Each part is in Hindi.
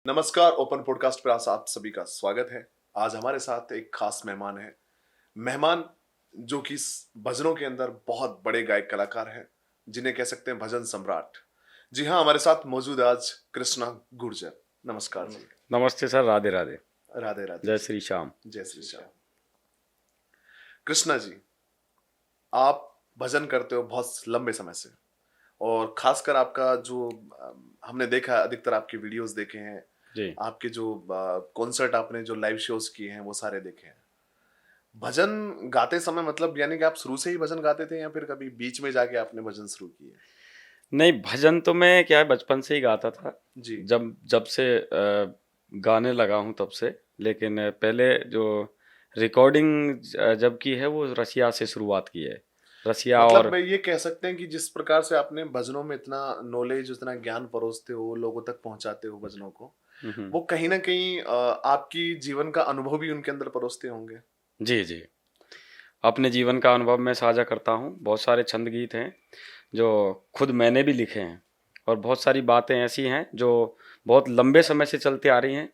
नमस्कार। ओपन पॉडकास्ट पर आप सभी का स्वागत है। आज हमारे साथ एक खास मेहमान है। मेहमान जो कि भजनों के अंदर बहुत बड़े गायक कलाकार हैं, जिन्हें कह सकते हैं भजन सम्राट। जी हाँ, हमारे साथ मौजूद है आज कृष्णा गुर्जर। नमस्कार जी। नमस्ते सर, राधे राधे। राधे राधे जय जी। श्री श्याम। जय श्री श्याम। कृष्णा जी, आप भजन करते हो बहुत लंबे समय से, और खासकर आपका जो हमने देखा, अधिकतर आपके वीडियोस देखे हैं, जी आपके जो कॉन्सर्ट, आपने जो लाइव शोज किए हैं वो सारे देखे हैं। भजन गाते समय मतलब यानी कि आप शुरू से ही भजन गाते थे या फिर कभी बीच में जाके आपने भजन शुरू किए? नहीं, भजन तो मैं क्या है बचपन से ही गाता था। जी। जब जब से गाने लगा हूँ तब से। लेकिन पहले जो रिकॉर्डिंग जब की है वो रसिया से शुरुआत की है। रसिया मतलब और मैं ये कह सकते हैं कि जिस प्रकार से आपने भजनों में इतना नॉलेज, इतना ज्ञान परोसते हो, लोगों तक पहुंचाते हो भजनों को, हम्म, वो कहीं ना कहीं आपकी जीवन का अनुभव भी उनके अंदर परोसते होंगे। जी जी, अपने जीवन का अनुभव मैं साझा करता हूँ। बहुत सारे छंद गीत हैं जो खुद मैंने भी लिखे हैं, और बहुत सारी बातें ऐसी हैं जो बहुत लंबे समय से चलती आ रही हैं,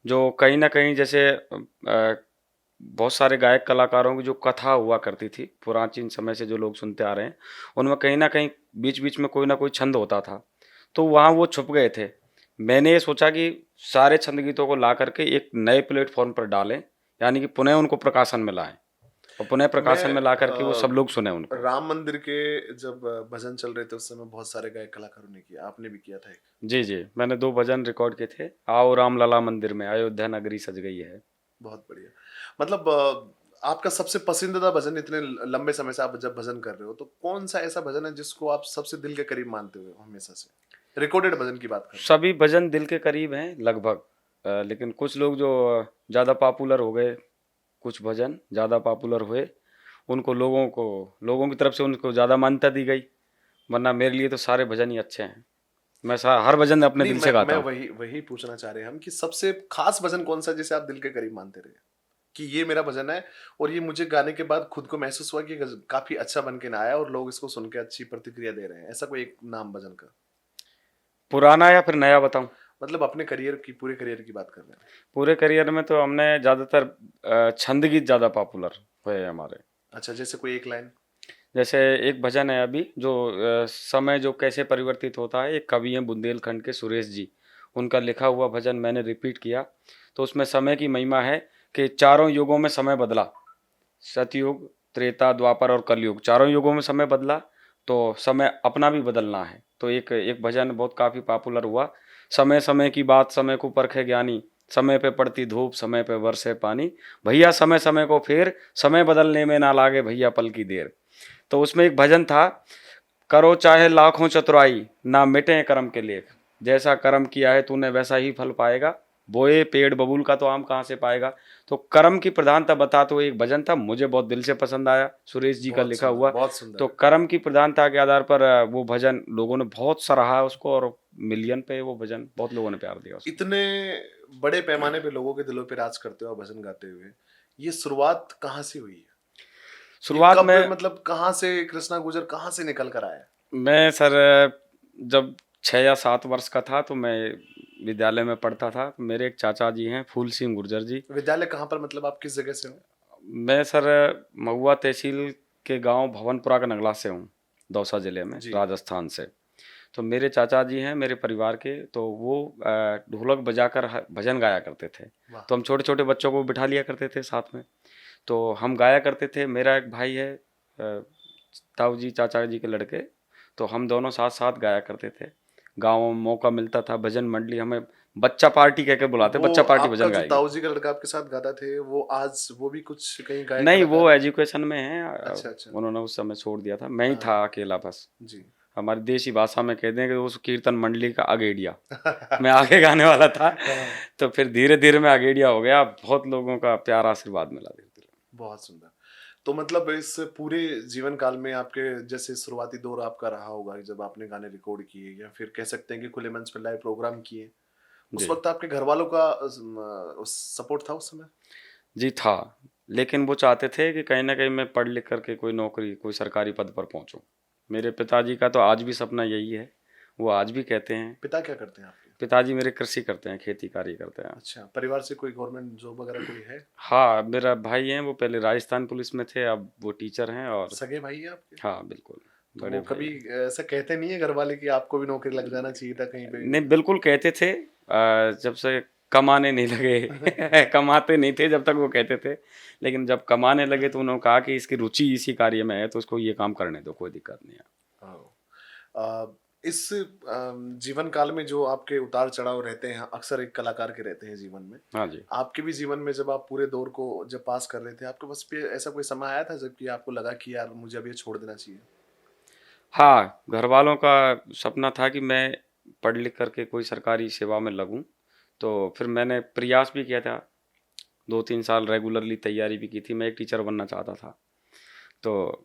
जो कहीं ना कहीं जैसे बहुत सारे गायक कलाकारों की जो कथा हुआ करती थी पुराचीन समय से जो लोग सुनते आ रहे हैं, उनमें कहीं ना कहीं बीच बीच में कोई ना कोई छंद होता था, तो वहाँ वो छुप गए थे। मैंने ये सोचा कि सारे छंद गीतों को ला करके एक नए प्लेटफॉर्म पर डालें, यानी कि पुनः उनको प्रकाशन में लाएं, और पुनः मैं प्रकाशन में ला करके वो सब लोग सुने उनको। राम मंदिर के जब भजन चल रहे थे उस समय बहुत सारे गायक कलाकारों ने किया, आपने भी किया था एक। जी जी, मैंने 2 भजन रिकॉर्ड किए थे। आओ राम लला मंदिर में, अयोध्या नगरी सज गई है। बहुत बढ़िया। मतलब आपका सबसे पसंदीदा भजन, इतने लंबे समय से आप जब भजन कर रहे हो, तो कौन सा ऐसा भजन है जिसको आप सबसे दिल के करीब मानते हो हमेशा से? रिकॉर्डेड भजन की बात कर रहे सभी भजन दिल के करीब हैं लगभग। लेकिन कुछ लोग जो ज़्यादा पॉपुलर हो गए, कुछ भजन ज़्यादा पॉपुलर हुए, उनको लोगों की तरफ से उनको ज़्यादा मान्यता दी गई। वरना मेरे लिए तो सारे भजन ही अच्छे हैं। मैं हर भजन हो। अपने नहीं, दिल से मैं गाता हूँ। वही वही पूछना चाह रहे हैं हम कि सबसे खास भजन कौन सा है जिसे आप दिल के करीब मानते रहे, कि ये मेरा भजन है और ये मुझे गाने के बाद खुद को महसूस हुआ कि काफी अच्छा बन के ना आया और लोग इसको सुन के अच्छी प्रतिक्रिया दे रहे हैं, ऐसा कोई एक नाम भजन का? पुराना या फिर नया बताऊँ? मतलब अपने करियर की, पूरे करियर की बात कर रहे हैं। पूरे करियर में तो हमने ज़्यादातर छंद गीत ज़्यादा पॉपुलर हुए हैं हमारे। अच्छा, जैसे कोई एक लाइन। जैसे एक भजन है अभी जो समय जो कैसे परिवर्तित होता है, एक कवि हैं बुंदेलखंड के सुरेश जी, उनका लिखा हुआ भजन मैंने रिपीट किया। तो उसमें समय की महिमा है कि चारों युगों में समय बदला, सतयुग, त्रेता, द्वापर और कलयुग, चारों युगों में समय बदला, तो समय अपना भी बदलना है। तो एक एक भजन बहुत काफ़ी पॉपुलर हुआ। समय समय की बात समय को परखे ज्ञानी, समय पे पड़ती धूप समय पे बरसे पानी, भैया समय समय को फेर, समय बदलने में ना लागे भैया पल की देर। तो उसमें एक भजन था, करो चाहे लाखों चतुराई ना मिटे कर्म के लेख, जैसा कर्म किया है तूने वैसा ही फल पाएगा, बोए पेड़ बबूल का तो आम कहाँ से पाएगा। तो कर्म की प्रधानता बताते हुए एक भजन था, मुझे बहुत दिल से पसंद आया, सुरेश जी का बहुत लिखा सुंदर, हुआ। बहुत तो सुंदर। कर्म की प्रधानता के आधार पर वो भजन लोगों ने बहुत सराहा उसको, और मिलियन पे वो भजन बहुत लोगों ने प्यार दिया उसको। इतने बड़े पैमाने पे लोगों के दिलों पे राज करते हो भजन गाते हुए, ये शुरुआत कहाँ से हुई है? ये शुरुआत कब, में मतलब कहाँ से कृष्णा गुर्जर कहाँ से निकल कर आया? मैं सर जब 6 या 7 वर्ष का था तो मैं विद्यालय में पढ़ता था। मेरे एक चाचा जी हैं फूल सिंह गुर्जर जी। विद्यालय कहाँ पर, मतलब आप किस जगह से हो? मैं सर महुआ तहसील के गांव भवनपुरा का नगला से हूँ, दौसा ज़िले में, जी। राजस्थान से। तो मेरे चाचा जी हैं मेरे परिवार के, तो वो ढोलक बजाकर भजन गाया करते थे। वाह। तो हम छोटे छोटे बच्चों को बिठा लिया करते थे साथ में, तो हम गाया करते थे। मेरा एक भाई है ताऊ जी चाचा जी के लड़के, तो हम दोनों साथ साथ गाया करते थे। गाँव में मौका मिलता था, भजन मंडली हमें बच्चा पार्टी कह के बुलाते, वो बच्चा पार्टी आपका भजन जो गाएगी। ताऊ जी का लड़का आपके साथ गाता थे, वो आज वो भी कुछ कहीं गायक नहीं, कलाकार वो है? एजुकेशन में है। अच्छा अच्छा। उन्होंने उस समय छोड़ दिया था, मैं ही हाँ। था अकेला बस। जी। हमारी देसी भाषा में कहते हैं कि उस कीर्तन मंडली का अगेडिया, मैं आगे गाने वाला था। हाँ। तो फिर धीरे धीरे मैं अगेडिया हो गया, बहुत लोगों का प्यार आशीर्वाद मिला धीरे धीरे। बहुत सुंदर। तो मतलब इस पूरे जीवन काल में आपके जैसे शुरुआती दौर आपका रहा होगा जब आपने गाने रिकॉर्ड किए, या फिर कह सकते हैं कि खुले मंच पे लाइव प्रोग्राम किए, उस जी वक्त आपके घर वालों का सपोर्ट था उस समय? जी था, लेकिन वो चाहते थे कि कहीं ना कहीं मैं पढ़ लिख करके कोई नौकरी, कोई सरकारी पद पर पहुंचूं। मेरे पिताजी का तो आज भी सपना यही है, वो आज भी कहते हैं। पिता क्या करते हैं आपके? पिताजी मेरे कृषि करते हैं, खेती कार्य करते हैं। अच्छा, परिवार से कोई गवर्नमेंट जॉब वगैरह कोई है? हाँ, मेरा भाई है, वो पहले राजस्थान पुलिस में थे, अब वो टीचर हैं। और सगे भाई है आपके? हाँ बिल्कुल, तो बड़े वो भाई कभी हैं। ऐसा कहते नहीं है घर वाले कि आपको भी नौकरी लग जाना चाहिए था कहीं पे? नहीं, बिल्कुल कहते थे, जब से कमाने नहीं लगे कमाते नहीं थे जब तक, वो कहते थे। लेकिन जब कमाने लगे तो उन्होंने कहा कि इसकी रुचि इसी कार्य में है, तो उसको ये काम करने दो, कोई दिक्कत नहीं है। हाँ। इस जीवन काल में जो आपके उतार चढ़ाव रहते हैं, अक्सर एक कलाकार के रहते हैं जीवन में। हाँ जी। आपके भी जीवन में जब आप पूरे दौर को जब पास कर रहे थे, आपके पास पे ऐसा कोई समय आया था जबकि आपको लगा कि यार मुझे अब ये छोड़ देना चाहिए? हाँ, घर वालों का सपना था कि मैं पढ़ लिख करके कोई सरकारी सेवा में लगूं। तो फिर मैंने प्रयास भी किया था, 2-3 साल रेगुलरली तैयारी भी की थी। मैं एक टीचर बनना चाहता था। तो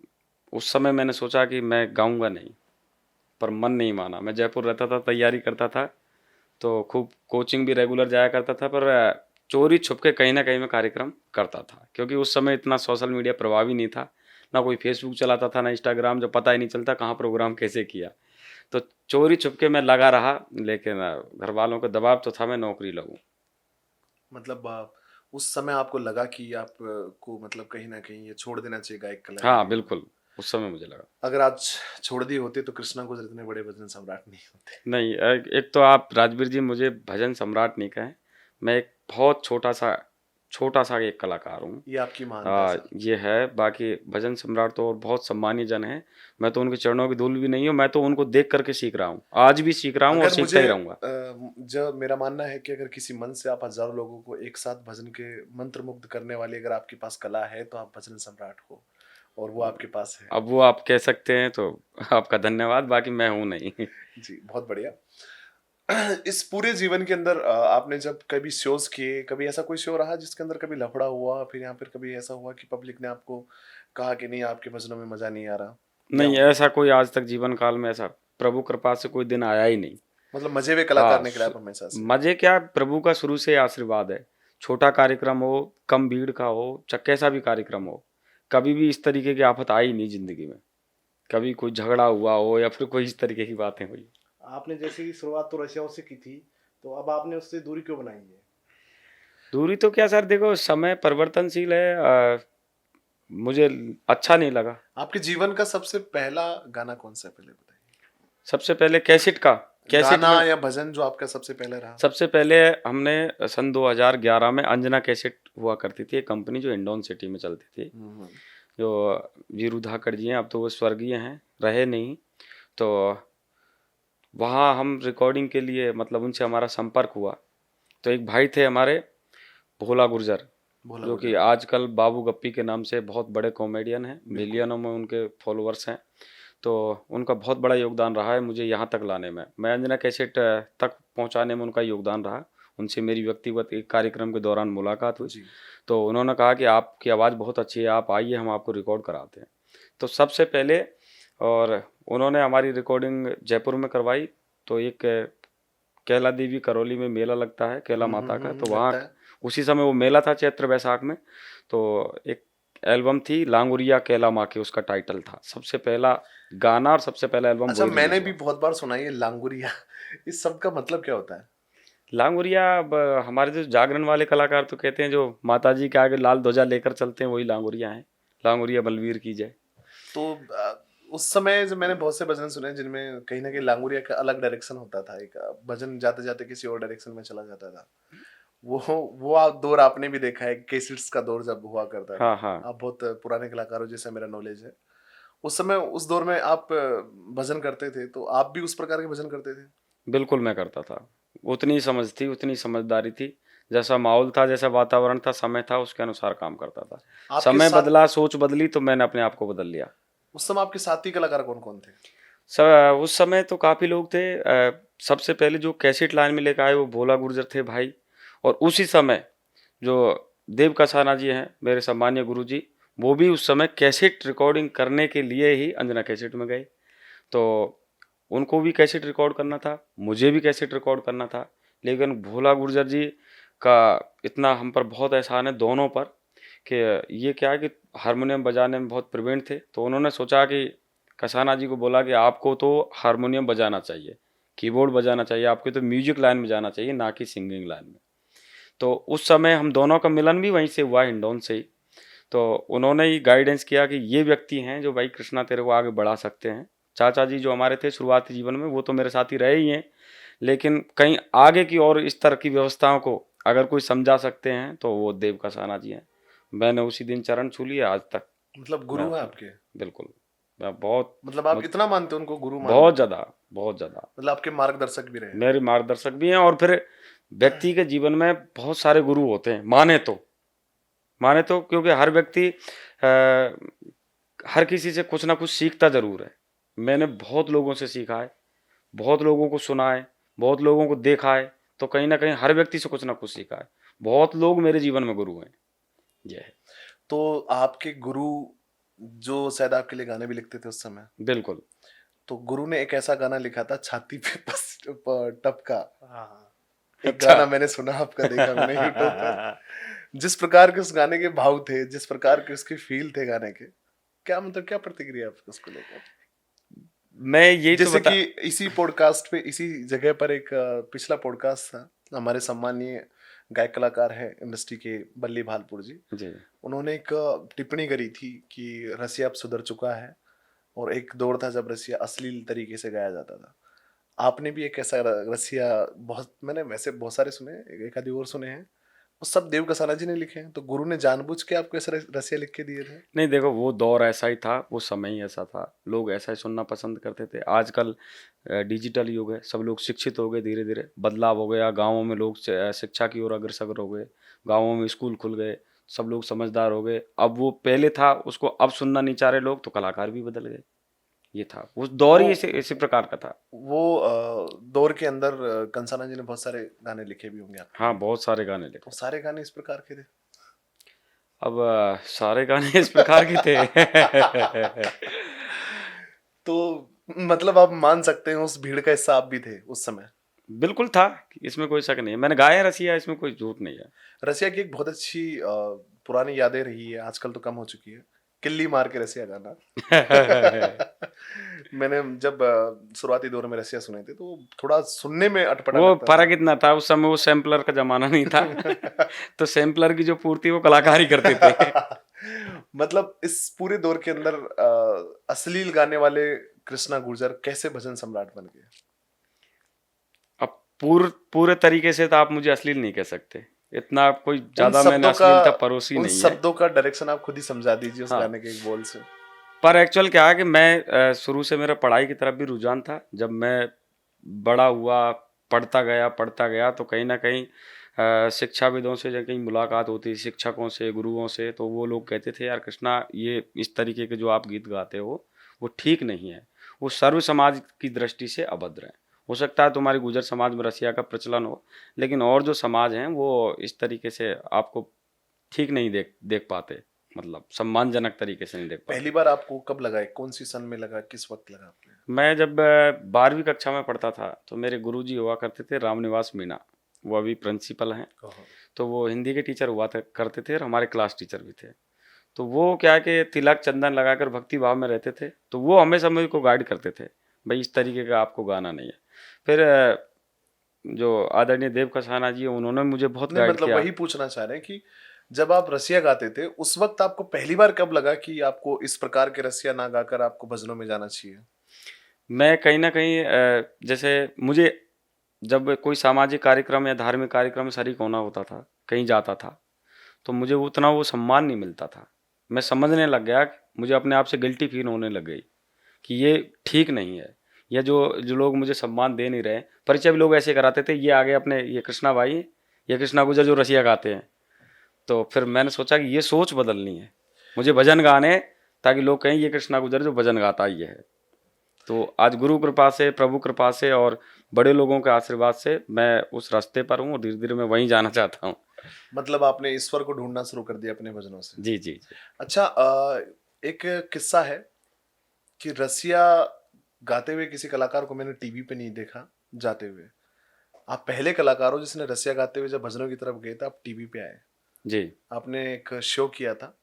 उस समय मैंने सोचा कि मैं गाऊंगा नहीं, पर मन नहीं माना। मैं जयपुर रहता था, तैयारी करता था, तो खूब कोचिंग भी रेगुलर जाया करता था, पर चोरी छुप के कहीं ना कहीं मैं कार्यक्रम करता था, क्योंकि उस समय इतना सोशल मीडिया प्रभावी नहीं था, ना कोई फेसबुक चलाता था, ना इंस्टाग्राम, जो पता ही नहीं चलता कहाँ प्रोग्राम कैसे किया। तो चोरी छुप के मैं लगा रहा, लेकिन घर वालों का दबाव तो था मैं नौकरी लगूं। मतलब उस समय आपको लगा कि आप को मतलब कहीं ना कहीं ये छोड़ देना चाहिए गायक हाँ कलाकारी को? बिल्कुल, उस समय मुझे लगा। अगर आज छोड़ दिए होते तो कृष्णा गुजर इतने बड़े भजन सम्राट नहीं होते। नहीं, एक तो आप राजवीर जी मुझे भजन सम्राट नहीं कहें, मैं एक बहुत छोटा सा एक कलाकार हूँ। ये आपकी महानता है सर। ये है, बाकी भजन सम्राट तो और बहुत सम्मानीय जन है। मैं तो उनके चरणों की धूल भी नहीं हूँ, मैं तो उनको देख करके सीख रहा हूँ, आज भी सीख रहा हूँ और अगर सीखता मुझे ही रहूंगा। जब मेरा मानना है कि अगर किसी मन से आप हजारों लोगों को एक साथ भजन के मंत्र मुग्ध करने वाली अगर आपके पास कला है तो आप भजन सम्राट हो, और वो आपके पास है। अब वो आप कह सकते हैं तो आपका धन्यवाद, बाकी मैं हूँ नहीं। जी, बहुत बढ़िया। इस पूरे जीवन के अंदर आपने जब कभी शोज किए, कभी ऐसा कोई शो रहा जिसके अंदर कभी लफड़ा हुआ, फिर यहाँ फिर कभी ऐसा हुआ कि पब्लिक ने आपको कहा कि नहीं आपके भजनों में मजा नहीं आ रहा, या नहीं, ऐसा कोई आज तक जीवन काल में ऐसा प्रभु कृपा से कोई दिन आया ही नहीं। मतलब मजे हुए कलाकार हाँ, निकले आप हमेशा से? मजे क्या, प्रभु का शुरू से आशीर्वाद है। छोटा कार्यक्रम हो, कम भीड़ का हो, चाहे कैसा भी कार्यक्रम हो, कभी भी इस तरीके की आफत आई नहीं जिंदगी में। कभी कोई झगड़ा हुआ हो या फिर कोई इस तरीके की बातें हुई। आपने जैसे कि शुरुआत तो रशिया से की थी, तो अब आपने उससे दूरी क्यों बनाई है? दूरी तो क्या सर, देखो समय परिवर्तनशील है। मुझे अच्छा नहीं लगा। आपके जीवन का सबसे पहला गाना कौन सा है, पहले बताइए। सबसे पहले कैसेट का, कैसेट गाना में या भजन जो आपका सबसे पहले रहा? सबसे पहले हमने सन 2011 में अंजना कैसेट हुआ करती थी, एक कंपनी जो इंडोन सिटी में चलती थी, हम्म। जो वीरू धाकड़ जी हैं, अब तो वो स्वर्गीय हैं, रहे नहीं। तो वहाँ हम रिकॉर्डिंग के लिए, मतलब उनसे हमारा संपर्क हुआ। तो एक भाई थे हमारे, भोला गुर्जर, भोला जो कि गुर्जर। आजकल बाबू गप्पी के नाम से बहुत बड़े कॉमेडियन हैं, बिल्कुल। मिलियनों में उनके फॉलोअर्स हैं। तो उनका बहुत बड़ा योगदान रहा है मुझे यहाँ तक लाने में, मैं अंजना कैसेट तक पहुँचाने में उनका योगदान रहा। उनसे मेरी व्यक्तिगत एक कार्यक्रम के दौरान मुलाकात हुई। जी। तो उन्होंने कहा कि आपकी आवाज़ बहुत अच्छी है, आप आइए, हम आपको रिकॉर्ड कराते हैं। तो सबसे पहले, और उन्होंने हमारी रिकॉर्डिंग जयपुर में करवाई। तो एक कैला देवी करौली में मेला लगता है, कैला माता का, तो वहाँ लगता है। उसी समय वो मेला था, चैत्र वैशाख में। तो एक एल्बम थी लांगुरिया कैला माँ की, उसका टाइटल था। सबसे पहला गाना और सबसे पहला एल्बम अच्छा, वही मैंने रिलीज भी हुआ। बहुत बार सुना है ये लांगुरिया। इस सब का मतलब क्या होता है? लांगुरिया, अब हमारे जो जागरण वाले कलाकार तो कहते हैं जो माता जी के आगे लाल ध्वजा लेकर चलते हैं वही लांगुरिया हैं। लांगुरिया बलवीर की जय। तो उस समय जब मैंने बहुत से भजन सुने जिनमें कहीं ना कहीं लांगुरिया का अलग डायरेक्शन होता था, एक भजन जाते जाते किसी और डायरेक्शन में चला जाता था। दौर आपने भी देखा है, केसेट्स का दौर जब हुआ करता था। हाँ हाँ। आप बहुत पुराने कलाकार हो जैसे मेरा नॉलेज है। उस समय उस दौर में आप भजन करते थे, तो आप भी उस प्रकार के भजन करते थे? बिल्कुल मैं करता था। उतनी समझ थी, उतनी समझदारी थी, जैसा माहौल था, जैसा वातावरण था, समय था, उसके अनुसार काम करता था। आपके समय साथ बदला, सोच बदली, तो मैंने अपने आप को बदल लिया। उस समय आपके साथी कलाकार कौन कौन थे? उस समय तो काफ़ी लोग थे। सबसे पहले जो कैसेट लाइन में लेकर आए वो भोला गुर्जर थे भाई। और उसी समय जो देव कसाना जी हैं, मेरे सम्मानीय गुरु जी, वो भी उस समय कैसेट रिकॉर्डिंग करने के लिए ही अंजना कैसेट में गए। तो उनको भी कैसेट रिकॉर्ड करना था, मुझे भी कैसेट रिकॉर्ड करना था। लेकिन भोला गुर्जर जी का इतना हम पर बहुत एहसान है, दोनों पर, कि ये क्या है कि हारमोनियम बजाने में बहुत प्रवीण थे। तो उन्होंने सोचा कि कसाना जी को बोला कि आपको तो हारमोनियम बजाना चाहिए, कीबोर्ड बजाना चाहिए, आपको तो म्यूजिक लाइन में जाना चाहिए, ना कि सिंगिंग लाइन में। तो उस समय हम दोनों का मिलन भी वहीं से हुआ, हिंडौन से ही। तो उन्होंने ही गाइडेंस किया कि ये व्यक्ति हैं जो भाई कृष्णा तेरे को आगे बढ़ा सकते हैं। चाचा जी जो हमारे थे शुरुआती जीवन में, वो तो मेरे साथ ही रहे ही हैं, लेकिन कहीं आगे की और इस तरह की व्यवस्थाओं को अगर कोई समझा सकते हैं तो वो देव कसाना जी हैं। मैंने उसी दिन चरण छू लिए, आज तक मतलब गुरु मैं है अपने, आपके? बिल्कुल, मैं बहुत, मतलब आप इतना मानते हो उनको गुरु मान बहुत लेते हो? ज़्यादा, बहुत ज़्यादा मतलब आपके मार्गदर्शक भी रहे हैं? मेरे मार्गदर्शक भी हैं। और फिर व्यक्ति के जीवन में बहुत सारे गुरु होते हैं, माने तो क्योंकि हर व्यक्ति हर किसी से कुछ ना कुछ सीखता जरूर है। मैंने बहुत लोगों से सीखा है, बहुत लोगों को सुना है, बहुत लोगों को देखा है, तो कहीं ना कहीं हर व्यक्ति से कुछ ना कुछ सीखा है। बहुत लोग मेरे जीवन में गुरु हैं, ये है। तो आपके गुरु जो शायद आपके लिए गाने भी लिखते थे उस समय, बिल्कुल। तो गुरु ने एक ऐसा गाना लिखा था, छाती पे टपका। हाँ हाँ। एक अच्छा। गाना मैंने सुना, आपका देखा मैंने यूट्यूब पर। जिस प्रकार के उस गाने के भाव थे, जिस प्रकार के उसके फील थे गाने के, क्या मतलब क्या प्रतिक्रिया आपकी उसको लेकर? मैं यही तो जैसे बता, कि इसी पॉडकास्ट पे, इसी जगह पर एक पिछला पॉडकास्ट था, हमारे सम्मानीय गायक कलाकार है इंडस्ट्री के बल्ली भालपुर जी, जी उन्होंने एक टिप्पणी करी थी कि रसिया अब सुधर चुका है, और एक दौर था जब रसिया अश्लील तरीके से गाया जाता था। आपने भी एक ऐसा रसिया, बहुत मैंने वैसे बहुत सारे सुने, एक आधी और सुने हैं, वो सब देव कसाना जी ने लिखे हैं। तो गुरु ने जानबूझ के आपको ऐसा रसिया लिख के दिए थे? नहीं, देखो वो दौर ऐसा ही था, वो समय ही ऐसा था, लोग ऐसा ही सुनना पसंद करते थे। आजकल डिजिटल युग है, सब लोग शिक्षित हो गए, धीरे धीरे बदलाव हो गया, गांवों में लोग शिक्षा की ओर अग्रसर हो गए, गांवों में स्कूल खुल गए, सब लोग समझदार हो गए। अब वो पहले था उसको अब सुनना नहीं चाह रहे लोग, तो कलाकार भी बदल गए। ये था उस दौर वो ही इसी प्रकार का था। वो दौर के अंदर कंसाना जी ने बहुत सारे गाने लिखे भी होंगे आपके हाँ, लिए। बहुत सारे गाने तो लिखे। सारे गाने इस प्रकार के थे? अब सारे गाने इस प्रकार के थे। तो मतलब आप मान सकते हैं उस भीड़ का हिस्सा आप भी थे उस समय? बिल्कुल था, इसमें कोई शक नहीं है, मैंने गाया रसिया, इसमें कोई झूठ नहीं है। रसिया की एक बहुत अच्छी पुरानी यादें रही है, आजकल तो कम हो चुकी है, किल्ली मार के रसिया गाना। मैंने जब शुरुआती दौर में रसिया सुने थे तो थोड़ा सुनने में अटपटा वो लगता फर्क था। इतना था, उस समय वो सैम्पलर का जमाना नहीं था। तो सैम्पलर की जो पूर्ति वो कलाकार ही करते थे। मतलब इस पूरे दौर के अंदर अश्लील गाने वाले कृष्णा गुर्जर कैसे भजन सम्राट बन गए? अब पूरे तरीके से तो आप मुझे अश्लील नहीं कह सकते, इतना कोई उन ज्यादा मैंने शब्दों का अश्लीलता परोसी उन नहीं है। शब्दों का डायरेक्शन आप खुद ही समझा दीजिए उस हाँ, गाने के एक बोल से। पर एक्चुअल क्या है कि मैं शुरू से मेरा पढ़ाई की तरफ भी रुझान था। जब मैं बड़ा हुआ, पढ़ता गया तो कहीं ना कहीं शिक्षाविदों से जब कहीं मुलाकात होती, शिक्षकों से, गुरुओं से, तो वो लोग कहते थे यार कृष्णा, ये इस तरीके के जो आप गीत गाते हो वो ठीक नहीं है, वो सर्व समाज की दृष्टि से अभद्र है। हो सकता है तुम्हारे गुजर समाज में रसिया का प्रचलन हो, लेकिन और जो समाज हैं वो इस तरीके से आपको ठीक नहीं देख देख पाते, मतलब सम्मानजनक तरीके से नहीं देख पाते। पहली बार आपको कब लगा है? कौन सी सन में लगा, किस वक्त लगा आपने? मैं जब 12वीं कक्षा में पढ़ता था तो मेरे गुरुजी हुआ करते थे रामनिवास मीणा, वो अभी प्रिंसिपल हैं। ओहो। तो वो हिंदी के टीचर हुआ करते थे और हमारे क्लास टीचर भी थे। तो वो क्या है कि तिलक चंदन लगाकर भक्ति भाव में रहते थे, तो वो हमेशा मुझे को गाइड करते थे, भाई इस तरीके का आपको गाना नहीं है। फिर जो आदरणीय देव कसाना जी हैं, उन्होंने मुझे बहुत नहीं, गाइड मतलब किया। वही पूछना चाह रहे हैं कि जब आप रसिया गाते थे उस वक्त आपको पहली बार कब लगा कि आपको इस प्रकार के रसिया ना गाकर आपको भजनों में जाना चाहिए? मैं कहीं ना कहीं जैसे मुझे जब कोई सामाजिक कार्यक्रम या धार्मिक कार्यक्रम में शरीक होना होता था, कहीं जाता था, तो मुझे उतना वो सम्मान नहीं मिलता था। मैं समझने लग गया कि मुझे अपने आप से गिल्टी फील होने लग गई कि ये ठीक नहीं है, या जो जो लोग मुझे सम्मान दे नहीं रहे। परिचय भी लोग ऐसे कराते थे, ये आगे अपने ये कृष्णा भाई, ये कृष्णा गुजर जो रसिया गाते हैं। तो फिर मैंने सोचा कि ये सोच बदलनी है, मुझे भजन गाने हैं, ताकि लोग कहें ये कृष्णा गुजर जो भजन गाता ही है। तो आज गुरु कृपा से, प्रभु कृपा से और बड़े लोगों के आशीर्वाद से मैं उस रास्ते पर हूँ और धीरे धीरे मैं वहीं जाना चाहता हूँ। मतलब आपने ईश्वर को ढूंढना शुरू कर दिया अपने भजनों से? जी जी जी। अच्छा, एक किस्सा है कि रसिया गाते हुए किसी कलाकार को मैंने टीवी पे नहीं देखा जाते हुए। आप पहले कलाकार हो जिसने रसिया गाते हुए जब भजनों की तरफ गए थे, आप टीवी पे आए। जी आपने एक शो किया था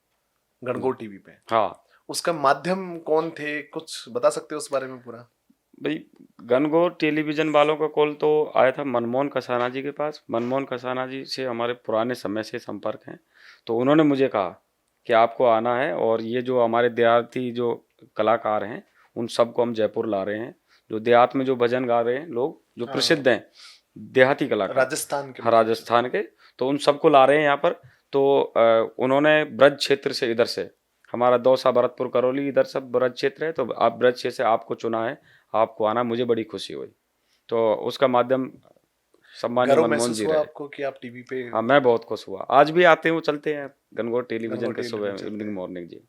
गणगौर टीवी पे। हाँ। उसका माध्यम कौन थे, कुछ बता सकते हो उस बारे में पूरा? भाई गनगौर टेलीविज़न वालों का कॉल तो आया था मनमोहन कसाना जी के पास। मनमोहन कसाना जी से हमारे पुराने समय से संपर्क हैं। तो उन्होंने मुझे कहा कि आपको आना है और ये जो हमारे देहाती जो कलाकार हैं, उन सबको हम जयपुर ला रहे हैं। जो देहात में जो भजन गा रहे हैं लोग, जो हाँ, प्रसिद्ध हैं, देहाती कलाकार, राजस्थान के हाँ, मतलब। राजस्थान के, तो उन सबको ला रहे हैं यहाँ पर। तो उन्होंने ब्रज क्षेत्र से, इधर से हमारा दौसा, भरतपुर, करौली, इधर सब ब्रज क्षेत्र है, तो आप ब्रज क्षेत्र से आपको चुना है, आपको आना। मुझे बड़ी खुशी हुई। तो उसका माध्यम सम्मानीय गर्व मनमोहन महसूस जी हुआ रहे। आपको कि आप टीवी पे हाँ, मैं बहुत खुश हुआ। आज भी आते हैं, वो चलते हैं गनगौर टेलीविज़न गनगौर के टेलीविजन सुबह चलते इवनिंग हैं। मॉर्निंग जी।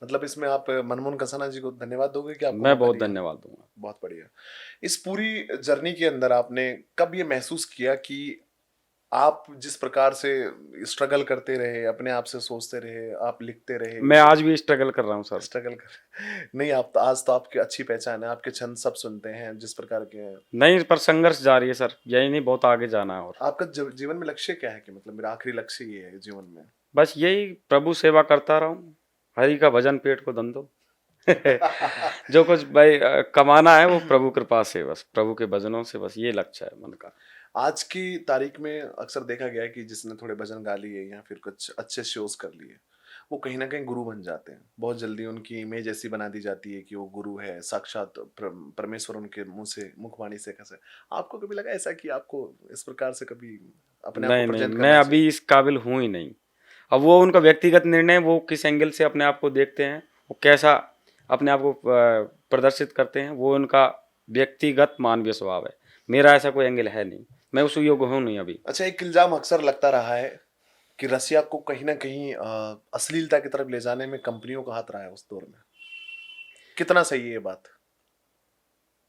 मतलब इसमें आप मनमोहन कसाना जी को धन्यवाद दोगे कि आपको मैं मौका बहुत दिया? धन्यवाद दूंगा। बहुत बढ़िया। इस पूरी जर्नी के अंदर आपने कब ये महसूस किया कि आप जिस प्रकार से स्ट्रगल करते रहे, अपने आप से सोचते रहे, आप लिखते रहे, मैं आज भी स्ट्रगल कर रहा हूँ सर। स्ट्रगल कर नहीं, आप तो आज तो आपकी अच्छी पहचान है, आपके छंद सब सुनते हैं जिस प्रकार के हैं। नहीं, पर संघर्ष जारी है सर, यही नहीं, बहुत आगे जाना है। और आपका जीवन में लक्ष्य क्या है कि मतलब मेरा आखिरी लक्ष्य ये है जीवन में? बस यही, प्रभु सेवा करता रहूं, हरि का भजन, पेट को धन दो। जो कुछ भाई कमाना है वो प्रभु कृपा से, बस प्रभु के भजनों से, बस ये लक्ष्य है मन का। आज की तारीख में अक्सर देखा गया है कि जिसने थोड़े भजन गा लिए या फिर कुछ अच्छे शोज कर लिए, वो कहीं ना कहीं गुरु बन जाते हैं। बहुत जल्दी उनकी इमेज ऐसी बना दी जाती है कि वो गुरु है, साक्षात परमेश्वर उनके मुंह से, मुखवाणी से कैसे। आपको कभी लगा ऐसा कि आपको इस प्रकार से कभी अपने आप को नहीं नहीं, प्रेजेंट मैं करना चाहिए? अभी इस काबिल हूँ ही नहीं। अब वो उनका व्यक्तिगत निर्णय, वो किस एंगल से अपने आप को देखते हैं, वो कैसा अपने आप को प्रदर्शित करते हैं, वो उनका व्यक्तिगत मानवीय स्वभाव है। मेरा ऐसा कोई एंगल है नहीं, मैं उस योग्य हूँ नहीं अभी। अच्छा, एक इल्जाम अक्सर लगता रहा है कि रसिया को कहीं ना कहीं अश्लीलता की तरफ ले जाने में कंपनियों का हाथ रहा है उस दौर में। कितना सही है ये बात?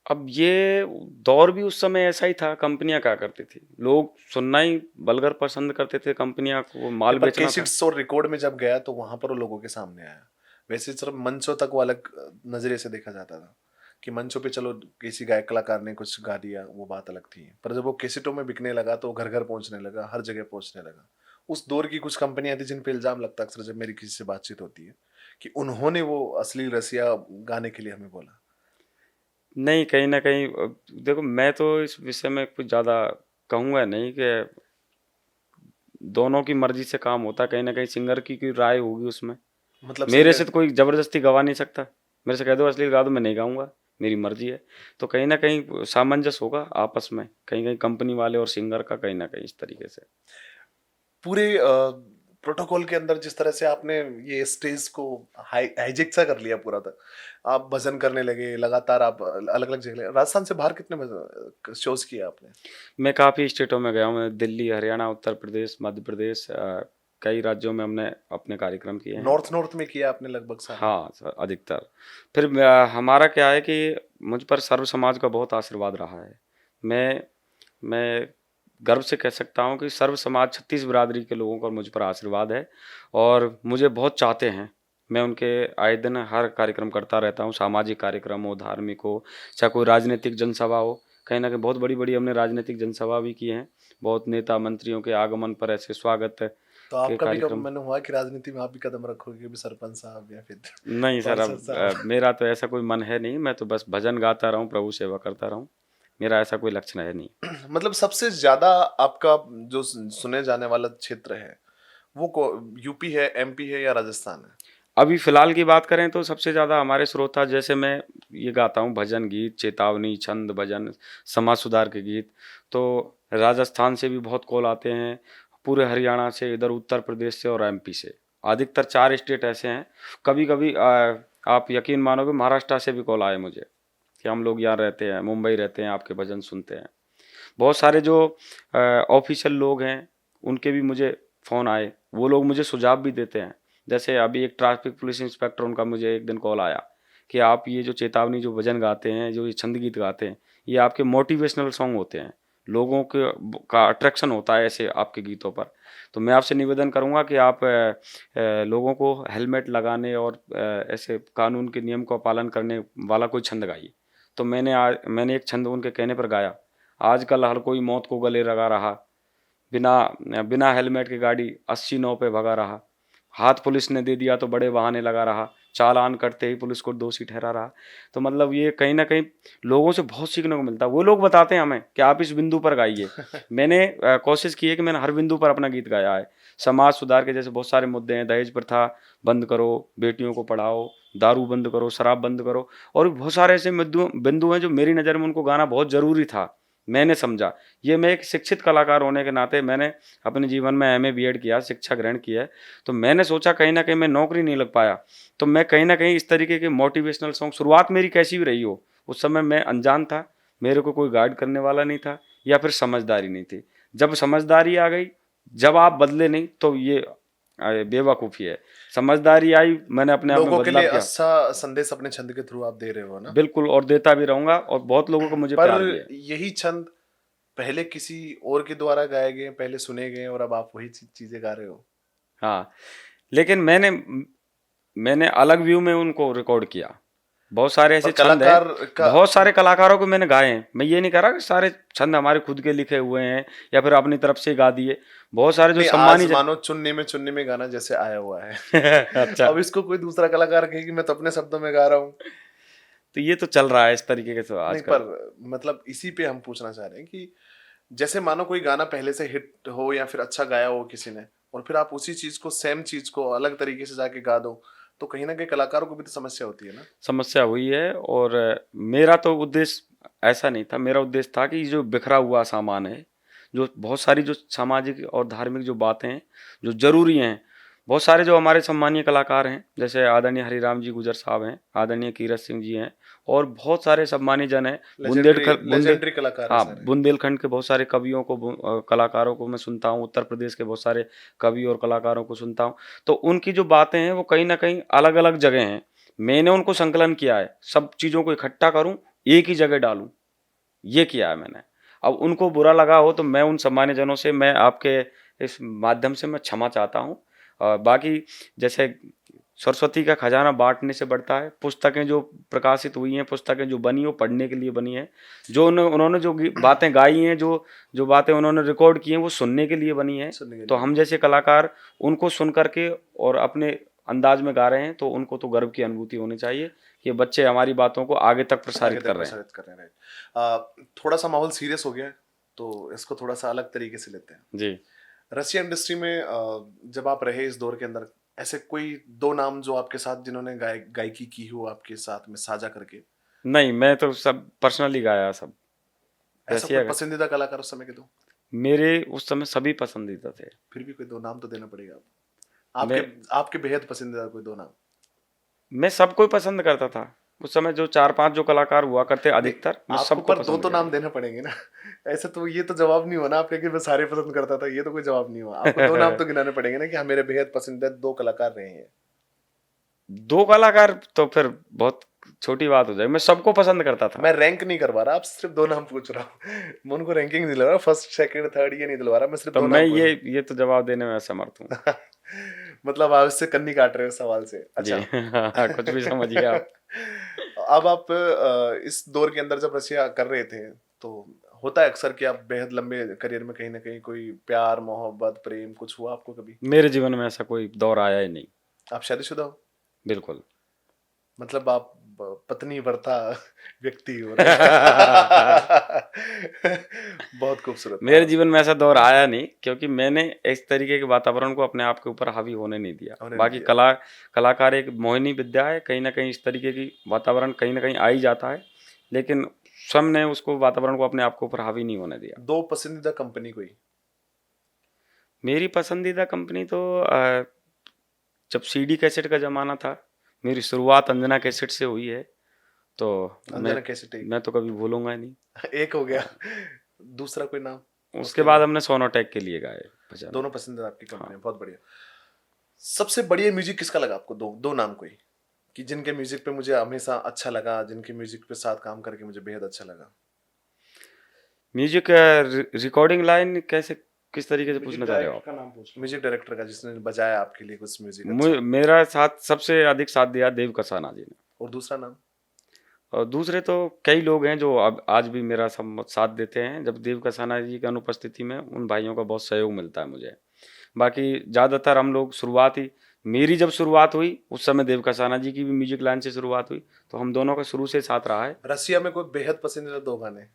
अब ये दौर भी उस समय ऐसा ही था। कंपनियां क्या करती थी, लोग सुनना ही बलगर पसंद करते थे, कंपनियां को माल पर बेचना था। कैसेट्स और रिकॉर्ड में जब गया तो वहां पर वो लोगों के सामने आया। वैसे सिर्फ मंचों तक वो अलग नजरिए से देखा जाता था कि मंचों पे चलो किसी गायक कलाकार ने कुछ गा दिया, वो बात अलग थी। पर जब वो कैसेटों में बिकने लगा तो घर घर पहुंचने लगा, हर जगह पहुंचने लगा। उस दौर की कुछ कंपनियां थी जिन पे इल्जाम लगता अक्सर जब मेरी किसी से बातचीत होती है कि उन्होंने वो अश्लील रसिया गाने के लिए हमें बोला। नहीं, कहीं ना कहीं देखो, मैं तो इस विषय में कुछ ज़्यादा कहूँगा नहीं कि दोनों की मर्जी से काम होता है। कहीं ना कहीं सिंगर की कोई राय होगी उसमें। मतलब मेरे से सिंगर। तो कोई ज़बरदस्ती गवा नहीं सकता। मेरे से कह दो असली गा दो, मैं नहीं गाऊंगा, मेरी मर्जी है। तो कहीं ना कहीं सामंजस्य होगा आपस में, कहीं कहीं कंपनी वाले और सिंगर का, कहीं ना कहीं इस तरीके से। पूरे प्रोटोकॉल के अंदर जिस तरह से आपने ये स्टेज को हाईजेक सा कर लिया पूरा, तक आप भजन करने लगे लगातार, आप अलग अलग जगह। राजस्थान से बाहर कितने शोज किए आपने? मैं काफ़ी स्टेटों में गया हूँ। मैं दिल्ली, हरियाणा, उत्तर प्रदेश, मध्य प्रदेश, कई राज्यों में हमने अपने कार्यक्रम किए हैं। नॉर्थ नॉर्थ में किया आपने लगभग सारे? हाँ सर, अधिकतर। फिर हमारा क्या है कि मुझ पर सर्व समाज का बहुत आशीर्वाद रहा है। मैं गर्व से कह सकता हूँ कि सर्व समाज, 36 बिरादरी के लोगों का मुझ पर आशीर्वाद है और मुझे बहुत चाहते हैं। मैं उनके आए दिन हर कार्यक्रम करता रहता हूँ, सामाजिक कार्यक्रम हो, धार्मिक हो, चाहे कोई राजनीतिक जनसभा हो। कहीं ना कहीं बहुत बड़ी बड़ी हमने राजनीतिक जनसभा भी की हैं। बहुत नेता मंत्रियों के आगमन पर ऐसे स्वागत तो के आपका भी कब कार्यक्रम। मन हुआ कि राजनीति में आप भी कदम रखोगे, भी सरपंच साहब या फिर नहीं सर, पार्षद अब साहब? मेरा तो ऐसा कोई मन है नहीं। मैं तो बस भजन गाता रहूं, प्रभु सेवा करता रहूं, मेरा ऐसा कोई लक्ष्य है नहीं। मतलब सबसे ज्यादा आपका जो सुने जाने वाला क्षेत्र है वो यूपी है, एमपी है या राजस्थान है? अभी फिलहाल की बात करें तो सबसे ज़्यादा हमारे श्रोता, जैसे मैं ये गाता हूँ भजन गीत, चेतावनी, छंद, भजन, समाज सुधार के गीत, तो राजस्थान से भी बहुत कॉल आते हैं, पूरे हरियाणा से, इधर उत्तर प्रदेश से और एमपी से। अधिकतर 4 स्टेट ऐसे हैं। कभी कभी आप यकीन मानोगे, महाराष्ट्र से भी कॉल आए मुझे कि हम लोग यहाँ रहते हैं, मुंबई रहते हैं, आपके भजन सुनते हैं। बहुत सारे जो ऑफिशियल लोग हैं, उनके भी मुझे फ़ोन आए, वो लोग मुझे सुझाव भी देते हैं। जैसे अभी एक ट्रैफिक पुलिस इंस्पेक्टर, उनका मुझे एक दिन कॉल आया कि आप ये जो चेतावनी, जो भजन गाते हैं, जो ये छंद गीत गाते हैं, ये आपके मोटिवेशनल सॉन्ग होते हैं, लोगों के का अट्रैक्शन होता है ऐसे आपके गीतों पर। तो मैं आपसे निवेदन करूंगा कि आप लोगों को हेलमेट लगाने और ऐसे कानून के नियम का पालन करने वाला कोई छंद गाइए। तो मैंने एक छंद उनके कहने पर गाया। आजकल हर कोई मौत को गले लगा रहा, बिना बिना हेलमेट की गाड़ी 80 9 पे भगा रहा, हाथ पुलिस ने दे दिया तो बड़े बहाने लगा रहा, चालान करते ही पुलिस को दोषी ठहरा रहा। तो मतलब ये कहीं ना कहीं लोगों से बहुत सीखने को मिलता है। वो लोग बताते हैं हमें कि आप इस बिंदु पर गाइए। मैंने कोशिश की है कि मैंने हर बिंदु पर अपना गीत गाया है। समाज सुधार के जैसे बहुत सारे मुद्दे हैं, दहेज प्रथा बंद करो, बेटियों को पढ़ाओ, दारू बंद करो, शराब बंद करो, और भी बहुत सारे ऐसे बिंदु हैं जो मेरी नज़र में उनको गाना बहुत ज़रूरी था। मैंने समझा, ये मैं एक शिक्षित कलाकार होने के नाते मैंने अपने जीवन में एमए बीएड किया, शिक्षा ग्रहण किया है। तो मैंने सोचा कहीं ना कहीं मैं नौकरी नहीं लग पाया, तो मैं कहीं ना कहीं इस तरीके के मोटिवेशनल सॉन्ग, शुरुआत मेरी कैसी भी रही हो, उस समय मैं अनजान था, मेरे को कोई गाइड करने वाला नहीं था, या फिर समझदारी नहीं थी। जब समझदारी आ गई, जब आप बदले नहीं तो ये बेवकूफ़ी है। समझदारी आई, मैंने अपने आप में लोगों के लिए बदलाव किया। अच्छा संदेश अपने छंद के थ्रू आप दे रहे हो ना। बिल्कुल, और देता भी रहूंगा, और बहुत लोगों को मुझे पर प्यार भी है। यही छंद पहले किसी और के द्वारा गाए गए, पहले सुने गए, और अब आप वही चीजें गा रहे हो। हाँ, लेकिन मैंने अलग व्यू में उनको रिकॉर्ड किया। बहुत सारे ऐसे पर छंद हैं, कलाकार का बहुत सारे कलाकारों को मैंने गाए हैं। मैं ये नहीं कह रहा कि सारे छंद हमारे खुद के लिखे हुए हैं या फिर अपनी तरफ से गा दिए। बहुत सारे जो नहीं, आज सम्मानित मानो चुन्नी में गाना जैसे आया हुआ है। अच्छा, अब इसको कोई दूसरा कलाकार कहे कि मैं तो अपने शब्दों में गा रहा हूँ। तो ये तो चल रहा है इस तरीके के तो नहीं, आजकल। पर मतलब इसी पे हम पूछना चाह रहे हैं कि जैसे मानो कोई गाना पहले से हिट हो या फिर अच्छा गाया हो किसी ने, और फिर आप उसी चीज को, सेम चीज को अलग तरीके से जाके गा दो, तो कहीं ना कहीं कलाकारों को भी तो समस्या होती है ना। समस्या हुई है, और मेरा तो उद्देश्य ऐसा नहीं था। मेरा उद्देश्य था कि जो बिखरा हुआ सामान है, जो बहुत सारी जो सामाजिक और धार्मिक जो बातें हैं जो जरूरी हैं, बहुत सारे जो हमारे सम्मानीय कलाकार हैं, जैसे आदरणीय हरिराम जी गुजर साहब हैं, आदरणीय कीरत सिंह जी हैं, और बहुत सारे सम्मानीय जन हैं। लेजेंडरी कलाकार है हाँ, सारे। बुंदेलखंड के बहुत सारे कवियों को, कलाकारों को मैं सुनता हूँ, उत्तर प्रदेश के बहुत सारे कवि और कलाकारों को सुनता हूँ। तो उनकी जो बातें हैं वो कहीं ना कहीं अलग अलग जगह हैं। मैंने उनको संकलन किया है, सब चीज़ों को इकट्ठा करूं, एक ही जगह डालूं, ये किया है मैंने। अब उनको बुरा लगा हो तो मैं उन सम्मानित जनों से, मैं आपके इस माध्यम से मैं क्षमा चाहता हूं। बाकी जैसे सरस्वती का खजाना बांटने से बढ़ता है। पुस्तकें जो प्रकाशित हुई हैं, पुस्तकें जो बनी, वो पढ़ने के लिए बनी हैं। जो उन्होंने जो बातें गाई हैं, जो जो बातें उन्होंने रिकॉर्ड की हैं, वो सुनने के लिए बनी हैं। तो हम जैसे कलाकार उनको सुन करके और अपने अंदाज में गा रहे हैं, तो उनको तो गर्व की अनुभूति होनी चाहिए कि बच्चे हमारी बातों को आगे तक प्रसारित कर रहे हैं। थोड़ा सा माहौल सीरियस हो गया है, तो इसको थोड़ा सा अलग तरीके से लेते हैं जी। रशिया इंडस्ट्री में। जब आप रहे इस दौर के अंदर, ऐसे कोई दो नाम जो आपके साथ, जिन्होंने गायकी की हो आपके साथ में साझा करके? नहीं, मैं तो सब पर्सनली गाया सब। ऐसा कोई पसंदीदा कलाकार उस समय के? दो मेरे उस समय सभी पसंदीदा थे। फिर भी कोई दो नाम तो देना पड़ेगा आपके बेहद पसंदीदा कोई दो नाम। मैं सबको ही पसंद करता था उस समय। जो 4-5 जो कलाकार हुआ करते अधिकतर, मैं आपको सबको पर दो पसंद तो किया। नाम देना पड़ेंगे ना। ऐसे तो ये तो जवाब नहीं हुआ ना आपके कि मैं सारे पसंद करता था, ये तो कोई जवाब नहीं हुआ। आपको दो नाम तो गिनाने पड़ेंगे ना कि हाँ, मेरे बेहद पसंदीदा दो कलाकार रहे हैं। 2 कलाकार तो फिर बहुत छोटी बात हो जाएगी। मैं सबको पसंद करता था। मैं रैंक नहीं करवा रहा, आप सिर्फ दो नाम पूछ रहा हूँ। मैं उनको रैंकिंग नहीं दिलवा रहा, फर्स्ट सेकंड थर्ड ये नहीं दिलवा रहा, मैं सिर्फ तो दो मैं नाम पूछ रहा ये तो जवाब देने में असमर्थ हूँ। हूँ। मतलब आप इससे कन्नी काट रहे हो सवाल से। जी। अच्छा। कुछ भी समझिए आप। अब आप इस दौर के अंदर जब रशिया कर रहे थे, तो होता है अक्सर कि आप बेहद लंबे करियर में कहीं ना कहीं कोई प्यार, मोहब्बत, प्रेम कुछ हुआ आपको कभी? मेरे जीवन में ऐसा कोई दौर आया ही नहीं। आप शादीशुदा हो? बिल्कुल। मतलब आप पत्नी वर्ता व्यक्ति हो। बहुत खूबसूरत। मेरे जीवन में ऐसा दौर आया नहीं, क्योंकि मैंने इस तरीके के वातावरण को अपने आप के ऊपर हावी होने नहीं दिया। बाकी कलाकार एक मोहिनी विद्या है, कहीं ना कहीं इस तरीके की वातावरण कहीं ना कहीं आ ही जाता है, लेकिन स्वयं ने उसको वातावरण को अपने आप के ऊपर हावी नहीं होने दिया। दो पसंदीदा कंपनी कोई? मेरी पसंदीदा कंपनी तो जब सीडी कैसेट का ज़माना था, मेरी शुरुआत अंजना कैसेट से हुई है, तो अंजना कैसेट मैं तो कभी भूलूंगा ही नहीं। एक हो गया। दूसरा कोई नाम? उसके बाद हमने सोनोटेक के लिए गाए भजन। दोनों पसंदीदा आपकी कंपनी। हाँ। बहुत बढ़िया। सबसे बढ़िया म्यूजिक किसका लगा आपको? दो नाम कोई, कि जिनके म्यूजिक पे मुझे हमेशा अच्छा लगा, जिनके म्यूजिक पे साथ काम करके मुझे बेहद अच्छा लगा। म्यूजिक रिकॉर्डिंग लाइन कैसे, किस तरीके से पूछना चाह रहे हो आप? म्यूजिक डायरेक्टर का, जिसने बजाया आपके लिए कुछ म्यूजिक अच्छा। मेरा साथ सबसे अधिक साथ दिया देव कसाना जी ने। और दूसरा नाम? और दूसरे तो कई लोग हैं जो अब आज भी मेरा साथ देते हैं। जब देव कसाना जी की अनुपस्थिति में उन भाइयों का बहुत सहयोग मिलता है मुझे। बाकी ज़्यादातर हम लोग शुरुआती मेरी जब शुरुआत हुई उस समय देव कसाना जी की भी म्यूजिक लाइन से शुरुआत हुई, तो हम दोनों का शुरू से साथ रहा है। रसिया में कोई बेहद पसंदीदा 2 गाने,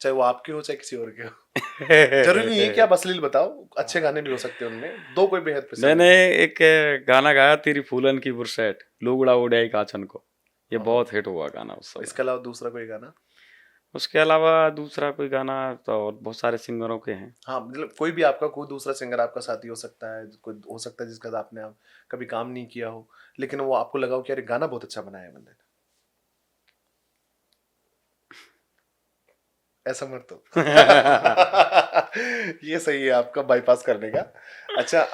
चाहे वो आपके हो चाहे किसी और के हो। जरूरी नहीं है कि आप अश्लील बताओ, अच्छे गाने भी हो सकते हैं उनमें, 2 कोई बेहद पसंद। मैंने एक गाना गाया, तेरी फूलन की बुरसैट लोगड़ा उड़ाई काचन को, ये बहुत हिट हुआ गाना उस समय। इसके अलावा दूसरा कोई गाना? उसके अलावा दूसरा कोई गाना तो और बहुत सारे सिंगरों के हैं। हाँ, मतलब कोई भी आपका कोई दूसरा सिंगर आपका साथी हो सकता है, कोई हो सकता है जिसका आपने आप कभी काम नहीं किया हो, लेकिन वो आपको लगा हो कि अरे गाना बहुत अच्छा बनाया है बंदे ने। ऐसा मत तो। ये सही है आपका बाईपास करने का। अच्छा,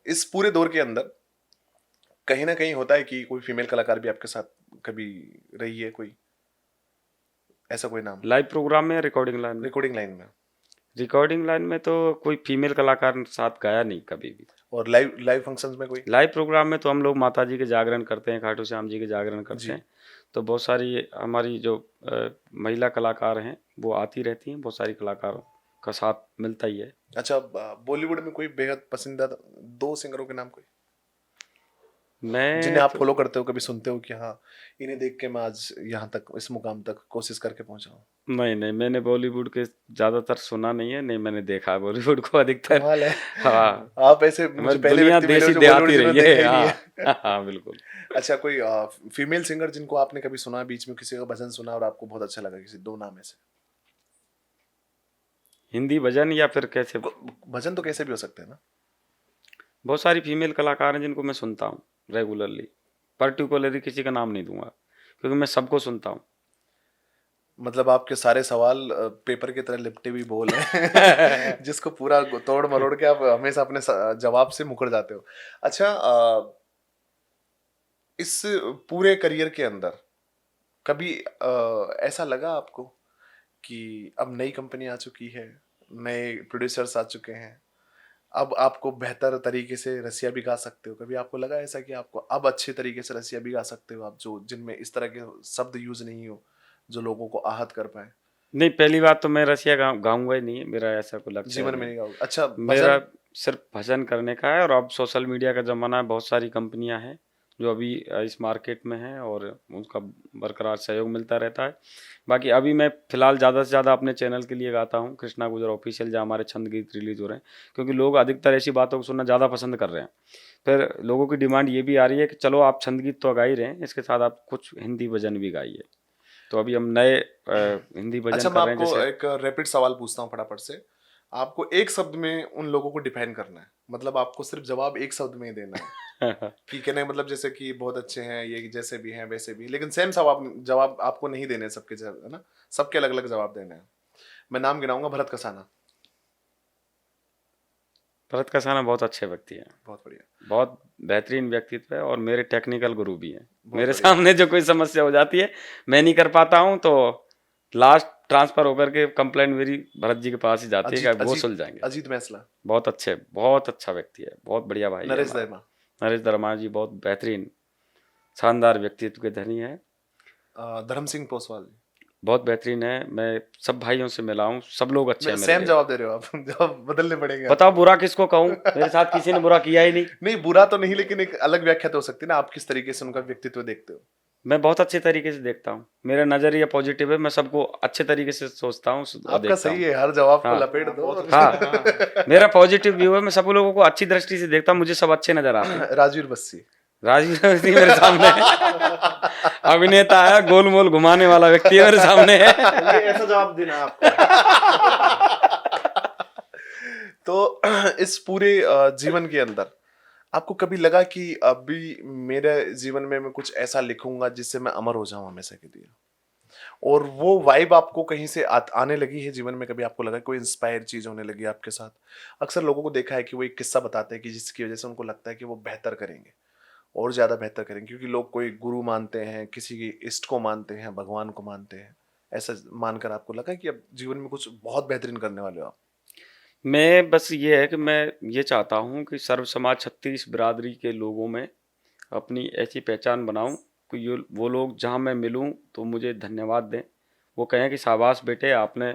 इस पूरे दौर के अंदर कहीं ना कहीं होता है कि कोई फीमेल कलाकार भी आपके साथ कभी रही है, कोई ऐसा कोई नाम लाइव प्रोग्राम में, रिकॉर्डिंग लाइन में? रिकॉर्डिंग लाइन में? रिकॉर्डिंग लाइन में तो कोई फीमेल कलाकार साथ गाया नहीं कभी भी। और लाइव लाइव फंक्शंस में कोई? लाइव प्रोग्राम में तो हम लोग माता जी के जागरण करते हैं, खाटू श्याम जी के जागरण करते जी। हैं, तो बहुत सारी हमारी जो महिला कलाकार हैं वो आती रहती हैं, बहुत सारी कलाकारों का साथ मिलता ही है। अच्छा, बॉलीवुड में कोई बेहद पसंदीदा 2 सिंगरों के नाम कोई जिन्हें मैं आप फॉलो करते हो, कभी सुनते हो कि हाँ इन्हें देख के मैं आज यहाँ तक इस मुकाम तक कोशिश करके पहुंचा हूँ? नहीं, मैंने बॉलीवुड के ज़्यादातर सुना नहीं है, नहीं मैंने देखा है बॉलीवुड को अधिकतर। कमाल है। हाँ, आप ऐसे मुझे हमारी पहले दुनिया व्यक्ति मिले हो देसी जो बॉलीवुड देहाती जिन्होंने रही है। देखा ही नहीं है। हाँ हाँ बिल्कुल। अच्छा, कोई फीमेल सिंगर जिनको आपने कभी सुना, बीच में किसी का भजन सुना और आपको बहुत अच्छा लगा, किसी 2 नाम ऐसे? हिंदी भजन या फिर कैसे? भजन तो कैसे भी हो सकते हैं ना। बहुत सारी फीमेल कलाकार हैं जिनको मैं सुनता हूँ रेगुलरली, पर्टिकुलरली किसी का नाम नहीं दूंगा क्योंकि मैं सबको सुनता हूँ। मतलब आपके सारे सवाल पेपर की तरह लिपटे हुए बोल हैं जिसको पूरा तोड़ मरोड़ के आप हमेशा अपने जवाब से मुकर जाते हो। अच्छा, इस पूरे करियर के अंदर कभी ऐसा लगा आपको कि अब नई कंपनी आ चुकी है, नए प्रोड्यूसर्स आ चुके हैं, अब आपको बेहतर तरीके से रसिया भी गा सकते हो, कभी आपको लगा ऐसा कि आपको अब अच्छे तरीके से रसिया भी गा सकते हो आप, जो जिनमें इस तरह के शब्द यूज नहीं हो जो लोगों को आहत कर पाए? नहीं, पहली बात तो मैं रसिया गाऊंगा ही नहीं, मेरा ऐसा कोई लक्ष्य जीवन है में नहीं। नहीं गाओगे? अच्छा, मेरा भजन? सिर्फ भजन करने का है, और अब सोशल मीडिया का ज़माना है, बहुत सारी कंपनियां हैं जो अभी इस मार्केट में हैं और उनका बरकरार सहयोग मिलता रहता है। बाकी अभी मैं फ़िलहाल ज़्यादा से ज़्यादा अपने चैनल के लिए गाता हूँ, कृष्णा गुजर ऑफिशियल, जहाँ हमारे छंद गीत रिलीज़ हो रहे हैं, क्योंकि लोग अधिकतर ऐसी बातों को सुनना ज़्यादा पसंद कर रहे हैं। फिर लोगों की डिमांड ये भी आ रही है कि चलो आप छंद गीत तो गा ही रहे हैं, इसके साथ आप कुछ हिंदी भजन भी गाइए, तो अभी हम नए हिंदी भजन अच्छा, कर मैं रहे हैं। आपको जैसे एक रैपिड सवाल पूछता हूँ फटाफट से, आपको एक शब्द में उन लोगों को डिफाइन करना है, मतलब आपको सिर्फ जवाब एक शब्द में ही देना है कि कहने मतलब जैसे कि बहुत अच्छे हैं ये, जैसे भी हैं वैसे भी, लेकिन सेम जवाब आपको नहीं देने सबके, है ना, सबके अलग अलग जवाब देने हैं। मैं नाम गिनाऊंगा, भरत कसाना। भरत कसाना बहुत अच्छे व्यक्ति हैं, बहुत बढ़िया, बहुत बेहतरीन व्यक्तित्व है, और मेरे टेक्निकल गुरु भी हैं। बहुत मेरे बढ़िया। सामने जो कोई समस्या हो जाती है, मैं नहीं कर पाता हूँ, तो लास्ट ट्रांसफर होकर के कंप्लेंट मेरी भरत जी के पास ही जाती है कि अजीत वो अजीत सुलझाएंगे। अजीत मैसला, बहुत अच्छे, बहुत अच्छा व्यक्ति है, बहुत बढ़िया भाई है नरेश हमारा। दर्मा, नरेश दर्मा जी बहुत बेहतरीन शानदार व्यक्तित्व के धनी है, धर्म सिंह पोसवाल। बहुत बेहतरीन है। मैं सब भाइयों से मिला हूँ, सब लोग अच्छे हैं मेरे सेम लिए। जवाब दे रहे हो आप। जवाब बदलने पड़ेंगे बताओ बुरा किसको कहूँ, मेरे साथ किसी ने बुरा किया ही नहीं। नहीं, बुरा तो नहीं, लेकिन एक अलग व्याख्या तो हो सकती है ना, आप किस तरीके से उनका व्यक्तित्व देखते हो? मैं बहुत अच्छे तरीके से देखता हूँ, मेरा नजरिया पॉजिटिव है, मैं सबको अच्छे तरीके से सोचता हूँ और आपका देखता सही हूँ। है, हर जवाब को हाँ लपेट दो। हाँ, मेरा पॉजिटिव व्यू है, मैं सब लोगों को अच्छी दृष्टि से देखता हूँ, मुझे सब अच्छे नजर आते हैं। राजवीर बस्सी, राजीव गांधी मेरे सामने है, अभिनेता है, गोल मोल घुमाने वाला व्यक्ति है, मेरे सामने है। ये ऐसा जवाब देना है आपको। तो इस पूरे जीवन के अंदर आपको कभी लगा कि अभी मेरे जीवन में मैं कुछ ऐसा लिखूंगा जिससे मैं अमर हो जाऊं हमेशा के लिए, और वो वाइब आपको कहीं से आने लगी है जीवन में? कभी आपको लगा कोई इंस्पायर चीज होने लगी आपके साथ? अक्सर लोगों को देखा है कि वो एक किस्सा बताते हैं कि जिसकी वजह से उनको लगता है कि वो बेहतर करेंगे और ज्यादा बेहतर करेंगे, क्योंकि लोग कोई गुरु मानते हैं, किसी की इष्ट को मानते हैं, भगवान को मानते हैं। ऐसा मानकर आपको लगा कि अब जीवन में कुछ बहुत बेहतरीन करने वाले हो आप? मैं बस ये है कि मैं ये चाहता हूँ कि सर्व समाज 36 बिरादरी के लोगों में अपनी ऐसी पहचान बनाऊं कि ये वो लोग जहाँ मैं मिलूं तो मुझे धन्यवाद दें, वो कहें कि शाबाश बेटे, आपने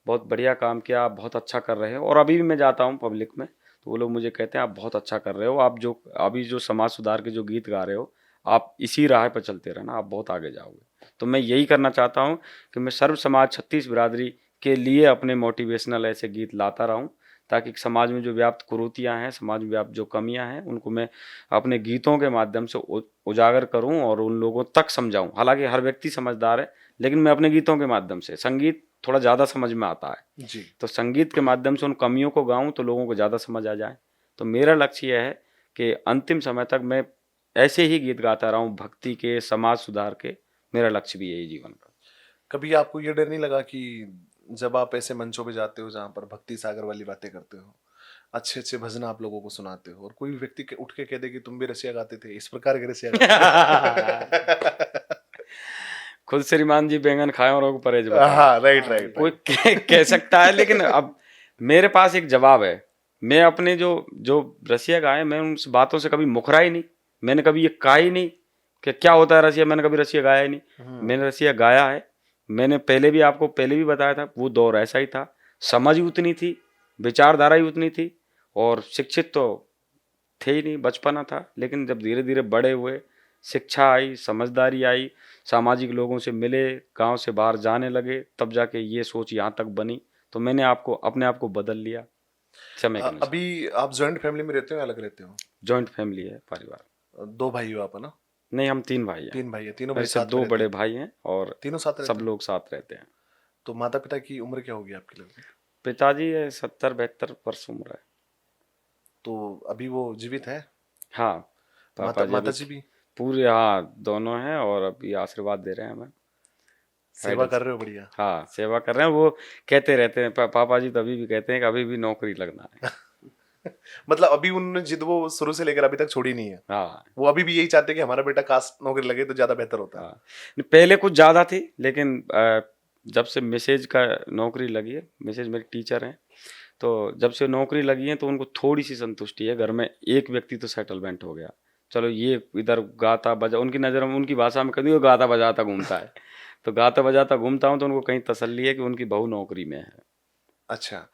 बहुत बढ़िया काम किया, आप बहुत अच्छा कर रहे हो। और अभी भी मैं जाता हूँ पब्लिक में तो वो लोग मुझे कहते हैं आप बहुत अच्छा कर रहे हो, आप जो अभी जो समाज सुधार के जो गीत गा रहे हो, आप इसी राह पर चलते रहना, आप बहुत आगे जाओगे। तो मैं यही करना चाहता हूँ कि मैं सर्व समाज 36 बिरादरी के लिए अपने मोटिवेशनल ऐसे गीत लाता रहूँ, ताकि समाज में जो व्याप्त कुरीतियाँ हैं, समाज में व्याप्त जो कमियाँ हैं, उनको मैं अपने गीतों के माध्यम से उजागर करूं और उन लोगों तक समझाऊं। हालांकि हर व्यक्ति समझदार है, लेकिन मैं अपने गीतों के माध्यम से, संगीत थोड़ा ज़्यादा समझ में आता है, जी। तो संगीत के माध्यम से उन कमियों को गाऊं तो लोगों को ज़्यादा समझ आ जाए। तो मेरा लक्ष्य यह है कि अंतिम समय तक मैं ऐसे ही गीत गाता रहूं, भक्ति के, समाज सुधार के। मेरा लक्ष्य भी यही जीवन का। कभी आपको ये डर नहीं लगा कि जब आप ऐसे मंचों पे जाते हो जहां पर भक्ति सागर वाली बातें करते हो, अच्छे अच्छे भजन आप लोगों को सुनाते हो, और कोई व्यक्ति उठ के कह दे कि तुम भी रसिया गाते थे, इस प्रकार के रसिया गाते खुद श्रीमान जी बैंगन खाए और को परहेज थे? बताए। हाँ, राइट राइट कोई कह सकता है, लेकिन अब मेरे पास एक जवाब है। मैं अपने जो जो रसिया गाए, मैं उन बातों से कभी मुकरा ही नहीं। मैंने कभी ये कहा ही नहीं कि क्या होता है रसिया, मैंने कभी रसिया गाया ही नहीं। मैंने रसिया गाया है। मैंने पहले भी आपको पहले भी बताया था, वो दौर ऐसा ही था, समझ ही उतनी थी, विचारधारा ही उतनी थी, और शिक्षित तो थे ही नहीं, बचपना था। लेकिन जब धीरे धीरे बड़े हुए, शिक्षा आई, समझदारी आई, सामाजिक लोगों से मिले, गांव से बाहर जाने लगे, तब जाके ये सोच यहाँ तक बनी। तो मैंने आपको अपने आप को बदल लिया समय के अनुसार। अभी आप जॉइंट फैमिली में रहते हो या अलग रहते हो? जॉइंट फैमिली है, परिवार। 2 भाई हो आप, है ना? नहीं, हम 3 भाई हैं। 3 भाई है, तीनों भाई मेरे से साथ में 2 रहते बड़े हैं? भाई हैं और तीनों साथ रहते सब हैं? लोग साथ रहते हैं। तो माता पिता की उम्र क्या होगी आपकी लगभग? पिताजी 70-72 वर्ष उम्र है। तो अभी वो जीवित है? हाँ, पापा जी माता अभी जी भी पूरे, हाँ, दोनों हैं, और अभी आशीर्वाद दे रहे हैं हमें। सेवा कर रहे हो? बढ़िया। हाँ, सेवा कर रहे हैं। वो कहते रहते हैं, पापा जी तो अभी भी कहते हैं कि अभी भी नौकरी लगना है। मतलब अभी उन्होंने जिद वो शुरू से लेकर अभी तक छोड़ी नहीं है। हाँ वो अभी भी यही चाहते हैं कि हमारा बेटा काश नौकरी लगे तो ज्यादा बेहतर होता है। हाँ, पहले कुछ ज़्यादा थी, लेकिन जब से मिसेज का नौकरी लगी है, मिसेज मेरी टीचर हैं, तो जब से नौकरी लगी है तो उनको थोड़ी सी संतुष्टि है। घर में एक व्यक्ति तो सेटलमेंट हो गया, चलो ये इधर गाता बजा, उनकी नज़र में, उनकी भाषा में कभी वो गाता बजाता घूमता है, तो गाता बजाता घूमता हूँ तो उनको कहीं तसल्ली है कि उनकी बहू नौकरी में है। अच्छा।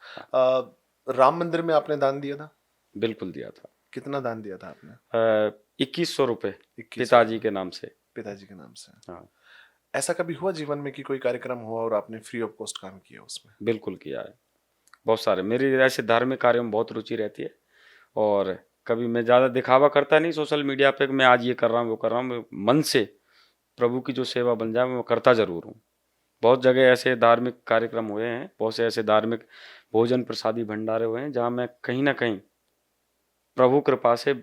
राम मंदिर में आपने दान दिया था? बिल्कुल दिया था। कितना दान दिया था आपने? 2100 रुपये 2100 पिताजी के नाम से। पिताजी के नाम से? हाँ, ऐसा कभी हुआ जीवन में कि कोई कार्यक्रम हुआ और आपने फ्री ऑफ कॉस्ट काम किया उसमें? बिल्कुल किया है, बहुत सारे। मेरी ऐसे धार्मिक कार्यों में बहुत रुचि रहती है, और कभी मैं ज़्यादा दिखावा करता नहीं सोशल मीडिया पे कि मैं आज ये कर रहा हूँ, वो कर रहा हूँ। मैं मन से प्रभु की जो सेवा बन जाए मैं करता ज़रूर हूँ। बहुत जगह ऐसे धार्मिक कार्यक्रम हुए हैं, बहुत से ऐसे धार्मिक भोजन प्रसादी भंडारे हुए हैं, जहाँ मैं कहीं ना कहीं प्रभु कृपा से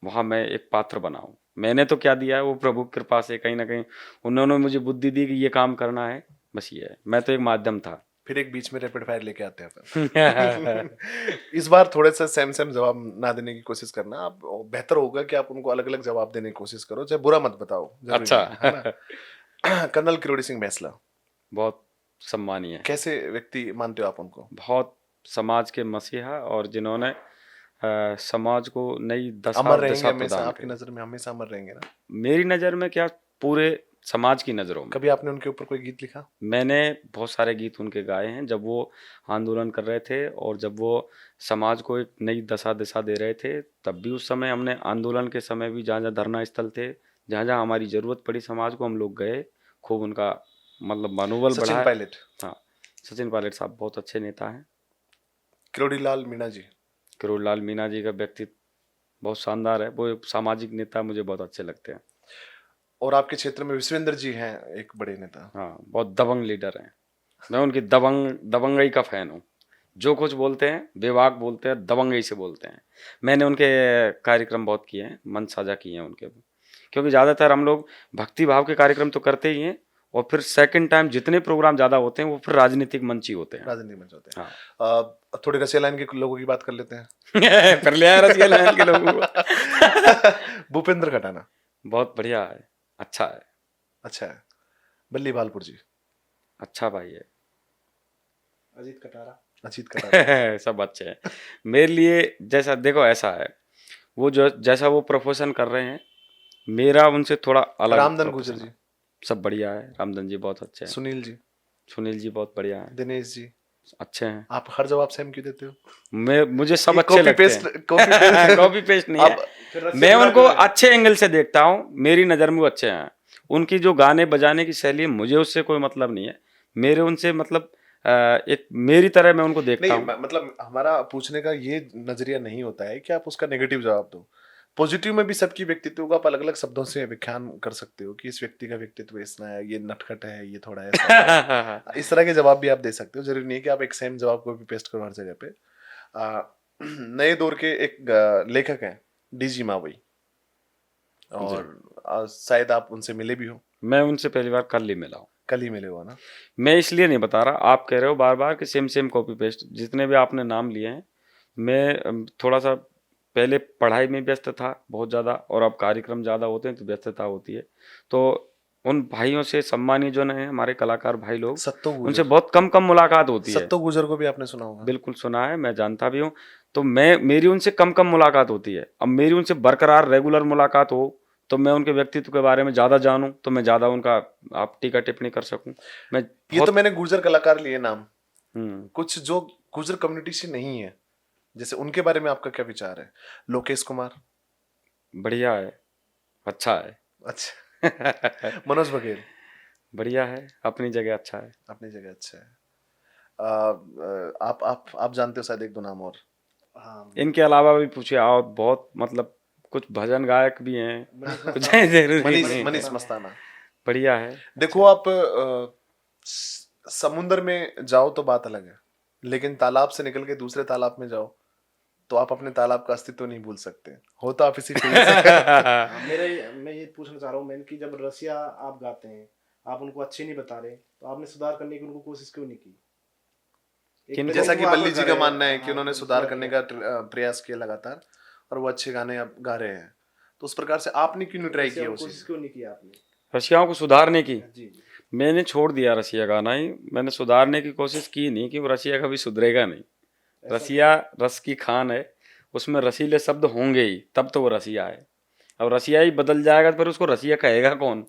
वहाँ मैं एक पात्र बना हूँ। मैंने तो क्या दिया है, वो प्रभु की कृपा से कहीं ना कहीं उन्होंने मुझे बुद्धि दी कि ये काम करना है, बस ये है। मैं तो एक माध्यम था। फिर एक बीच में रैपिड फायर लेके आते हैं अपन। इस बार थोड़े से सेम सेम जवाब ना देने की कोशिश करना। आप बेहतर होगा कि आप उनको अलग अलग जवाब देने की कोशिश करो, चाहे बुरा मत बताओ, जरूरी अच्छा। है ना? कर्नल किरोड़ी सिंह बैंसला बहुत सम्मानीय है। कैसे व्यक्ति मानते हो आप उनको? बहुत समाज के मसीहा, और जिन्होंने समाज को नई दशा अमर रहेंगे दिशा हमेशा प्रदान आपकी करी। नजर में? हमेशा अमर रहेंगे ना? मेरी नज़र में क्या, पूरे समाज की नज़रों में। कभी आपने उनके ऊपर कोई गीत लिखा? मैंने बहुत सारे गीत उनके गाए हैं, जब वो आंदोलन कर रहे थे और जब वो समाज को एक नई दशा दिशा दे रहे थे, तब भी उस समय हमने आंदोलन के समय भी जहाँ जहाँ धरना स्थल थे, जहाँ जहाँ हमारी ज़रूरत पड़ी समाज को, हम लोग गए, खूब उनका मतलब मनोबल सचिन बढ़ाया। पायलट? हाँ, सचिन पायलट साहब बहुत अच्छे नेता हैं। किरोड़ी लाल मीणा जी? किरोड़ी लाल मीणा जी का व्यक्तित्व बहुत शानदार है, वो एक सामाजिक नेता मुझे बहुत अच्छे लगते हैं। और आपके क्षेत्र में विश्वेंद्र जी हैं, एक बड़े नेता। हाँ, बहुत दबंग लीडर हैं। मैं उनकी दबंगई का फैन हूँ। जो कुछ बोलते हैं, बेबाक बोलते हैं, दबंगई से बोलते हैं। मैंने उनके कार्यक्रम बहुत किए हैं, मंच साझा किए हैं उनके, क्योंकि ज़्यादातर हम लोग भक्ति भाव के कार्यक्रम तो करते ही हैं, और फिर सेकंड टाइम जितने प्रोग्राम ज़्यादा होते हैं वो फिर राजनीतिक मंच ही होते हैं। राजनीतिक मंच होते हैं। हाँ। थोड़ी रसिया लाइन के लोगों की बात कर लेते हैं। फिर ले आए रसिया लाइन के लोगों को। भूपेंद्र खटाना? बहुत बढ़िया है, अच्छा है। अच्छा है। बल्ली भालपुर जी? अच्छा भाई है। अजीत कटारा? अजीत कटारा? सब अच्छे हैं मेरे लिए। जैसा देखो, ऐसा है, वो जो जैसा वो प्रोफेशन कर रहे हैं, मेरा उनसे थोड़ा अलग। रामधन गुजर जी? सब बढ़िया है। रामधन जी बहुत अच्छे हैं। सुनील जी? सुनील जी बहुत बढ़िया है। दिनेश जी? अच्छे हैं। आप हर जवाब सेम क्यों देते हो? मुझे सब ये अच्छे कॉपी लगते पेस्ट हैं। कॉपी पेस्ट कॉपी पेस्ट नहीं है। अब फिर रसिया मैं बुरा उनको क्यों लगा? अच्छे एंगल से देखता हूँ, मेरी नज़र में वो अच्छे हैं। उनकी जो गाने बजाने की शैली है, मुझे उससे कोई मतलब नहीं है। मेरे उनसे मतलब एक मेरी तरह मैं उनको देखता नहीं, हूँ। मतलब हमारा पूछने का ये नजरिया नहीं होता है कि आप उसका नेगेटिव जवाब दो। पॉजिटिव में भी सबकी व्यक्तित्व को आप अलग अलग शब्दों से व्याख्यान कर सकते हो कि इस व्यक्ति का व्यक्तित्व ऐसा है, ये नटखट है, ये थोड़ा ऐसा है। इस तरह के जवाब भी आप दे सकते हो। जरूरी नहीं है कि आप एक सेम जवाब को भी पेस्ट करो हर जगह पे। नए दौर के एक लेखक हैं, डीजी मावई, जी, और शायद आप उनसे मिले भी हो। मैं उनसे पहली बार कल ही मिला हूँ। कल ही मिले हो ना? मैं इसलिए नहीं बता रहा, आप कह रहे हो बार बार कि सेम सेम कॉपी पेस्ट, जितने भी आपने नाम लिए हैं। मैं थोड़ा सा पहले पढ़ाई में व्यस्त था बहुत ज़्यादा, और अब कार्यक्रम ज़्यादा होते हैं तो व्यस्तता होती है। तो उन भाइयों से, सम्मानीय जो हैं हमारे कलाकार भाई लोग, सत्तो उनसे गुजर, बहुत कम कम मुलाकात होती है। सत्तो गुजर को भी आपने सुना होगा। बिल्कुल सुना है, मैं जानता भी हूँ। तो मेरी उनसे कम कम मुलाकात होती है। अब मेरी उनसे बरकरार रेगुलर मुलाकात हो, तो मैं उनके व्यक्तित्व के बारे में ज़्यादा जानूं, तो मैं ज़्यादा उनका आप टीका टिप्पणी कर सकूं। मैं ये तो बहुत मैंने गुर्जर कलाकार लिए नाम, हम्म कुछ जो गुर्जर कम्युनिटी से नहीं है, जैसे उनके बारे में आपका क्या विचार है? लोकेश कुमार, बढ़िया है, अच्छा अच्छा। है। मनोज बघेल, बढ़िया है, अपनी जगह अच्छा है। अपनी जगह अच्छा है। आप जानते हो शायद एक दो नाम और। हाँ, इनके अलावा भी पूछे और बहुत मतलब कुछ भजन गायक भी हैं, मनीष कुछ मस्ताना। जरूरी मनीष नहीं। मनीष मस्ताना। बढ़िया है, देखो, अच्छे। आप समुंदर में जाओ तो बात अलग है, लेकिन तालाब से निकल के दूसरे तालाब में जाओ तो आप अपने तालाब का अस्तित्व नहीं भूल सकते। हो तो आप इसी फील्ड से। हाँ, मैं ये पूछना चाह रहा हूँ मैन कि जब रसिया आप गाते हैं, आप उनको अच्छे नहीं बता रहे, तो आपने सुधार करने की उनको कोशिश क्यों नहीं की? एक किनको? तरह जैसा से कि वो बल्ली आपका जी घर का है। मानना है कि हाँ, उन्होंने तो सुधार पूरा करने किया। का प्रयास किया लगातार, और वो अच्छे गाने अब गा रहे हैं। तो उस प्रकार से आपने क्यों नहीं ट्राई रसिया किया को उस चीज? कोशिश क्यों नहीं किया आपने? रसियाओं को सुधारने की जी जी। मैंने छोड़ दिया, रसिया गाना ही। मैंने सुधारने की कोशिश की नहीं, कि वो रसिया कभी सुधरेगा नहीं। ऐसा क्यों? रसिया रस की खान है, उसमें रसीले शब्द होंगे ही, तब तो वो रसिया है। अब रसिया ही बदल जाएगा तो फिर उसको रसिया कहेगा कौन?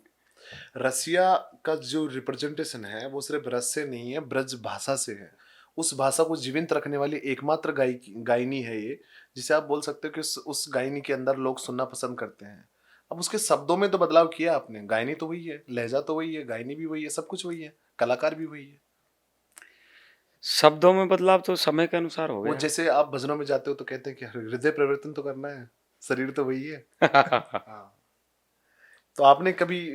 रसिया का जो रिप्रेजेंटेशन है वो सिर्फ रस से नहीं है, ब्रज भाषा से है। उस भाषा को जीवित रखने वाली एकमात्र गायनी है ये, जिसे आप बोल सकते हो कि उस गायनी के अंदर लोग सुनना पसंद करते हैं। अब उसके शब्दों में तो बदलाव किया आपने, गायनी तो वही है, लहजा तो वही है, गायनी भी वही है, सब कुछ वही है, कलाकार भी वही है। शब्दों में बदलाव तो समय के अनुसार हो वो गया। जैसे आप भजनों में जाते हो तो कहते हैं कि हृदय परिवर्तन तो करना है, शरीर तो वही है। हाँ, तो आपने कभी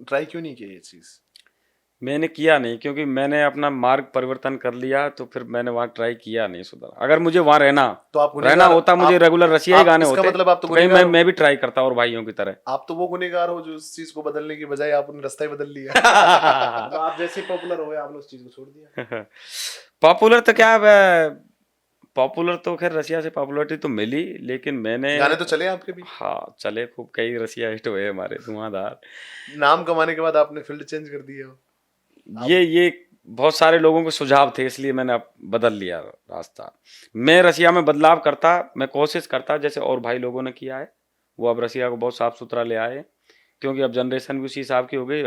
ट्राई क्यों नहीं किया ये चीज? मैंने किया नहीं, क्योंकि मैंने अपना मार्ग परिवर्तन कर लिया, तो फिर मैंने वहाँ ट्राई किया नहीं सुधार। अगर मुझे वहाँ तो आप रहना गुनेगार, होता, मुझे आप रेगुलर रसिया ही आप गाने इसका होते, मतलब आप तो तो कहीं गुनेगार हो। मैं भी ट्राई करता और भाइयों की तरह। आप तो वो गुनेगार हो जो उस चीज को बदलने की बजाय आपने रास्ता ही बदल लिया। मतलब आप जैसे पॉपुलर हो गए आपने उस चीज को छोड़ दिया। पॉपुलर तो क्या, पॉपुलर तो खैर रसिया से पॉपुलरिटी तो मिली, लेकिन मैंने गाने तो चले आपके भी। हाँ चले खूब, कई रसिया हिट हुए हमारे धुआंधार। नाम कमाने के बाद आपने फील्ड चेंज कर दिया हो। आप ये बहुत सारे लोगों के सुझाव थे, इसलिए मैंने अब बदल लिया रास्ता। मैं रसिया में बदलाव करता, मैं कोशिश करता जैसे और भाई लोगों ने किया है। वो अब रसिया को बहुत साफ सुथरा ले आए हैं, क्योंकि अब जनरेशन भी उसी हिसाब की हो गई,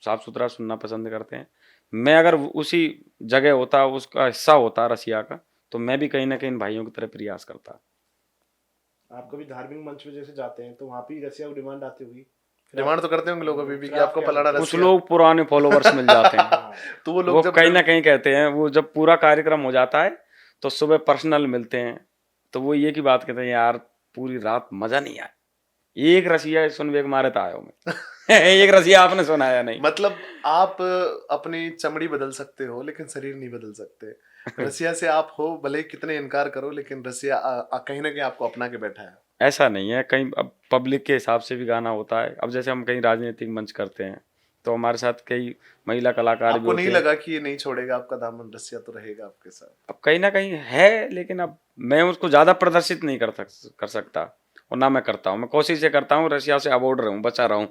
साफ सुथरा सुनना पसंद करते हैं। मैं अगर उसी जगह होता, उसका हिस्सा होता रसिया का, तो मैं भी कहीं ना कहीं इन भाइयों की तरह प्रयास करता। आप कभी धार्मिक मंच पे जैसे जाते हैं तो वहाँ भी रसिया को डिमांड आती होगी। फिर डिमांड आप तो करते होंगे लोग अभी भी फिर कि आप आपको क्या पलाड़ा करते हैं? कुछ रसिया। लोग पुराने फॉलोवर्स मिल जाते हैं, हाँ, तो वो वो लोग जब कहीं ना कहीं कहते हैं, वो जब पूरा कार्यक्रम हो जाता है तो सुबह पर्सनल मिलते हैं, तो वो ये की बात कहते हैं, यार पूरी रात मजा नहीं आया, एक रसिया सुनवे के मारे तो आयो मैं। एक रसिया आपने सुनाया नहीं। मतलब आप अपनी चमड़ी बदल सकते हो लेकिन शरीर नहीं बदल सकते। रसिया से आप हो भले ही कितने इनकार करो, लेकिन रसिया कहीं ना कहीं आपको अपना के बैठा है। ऐसा नहीं है, कहीं अब पब्लिक के हिसाब से भी गाना होता है। अब जैसे हम कहीं राजनीतिक मंच करते हैं, तो हमारे साथ कई महिला कलाकार भी आपको नहीं होते हैं। लगा कि ये नहीं छोड़ेगा आपका दामन? रसिया तो रहेगा आपके साथ। अब कहीं ना कहीं है, लेकिन अब मैं उसको ज़्यादा प्रदर्शित नहीं कर सकता, और ना मैं करता हूँ। मैं कोशिश ये करता हूँ रसिया से अवॉइड रहूँ, बचा रहूँ।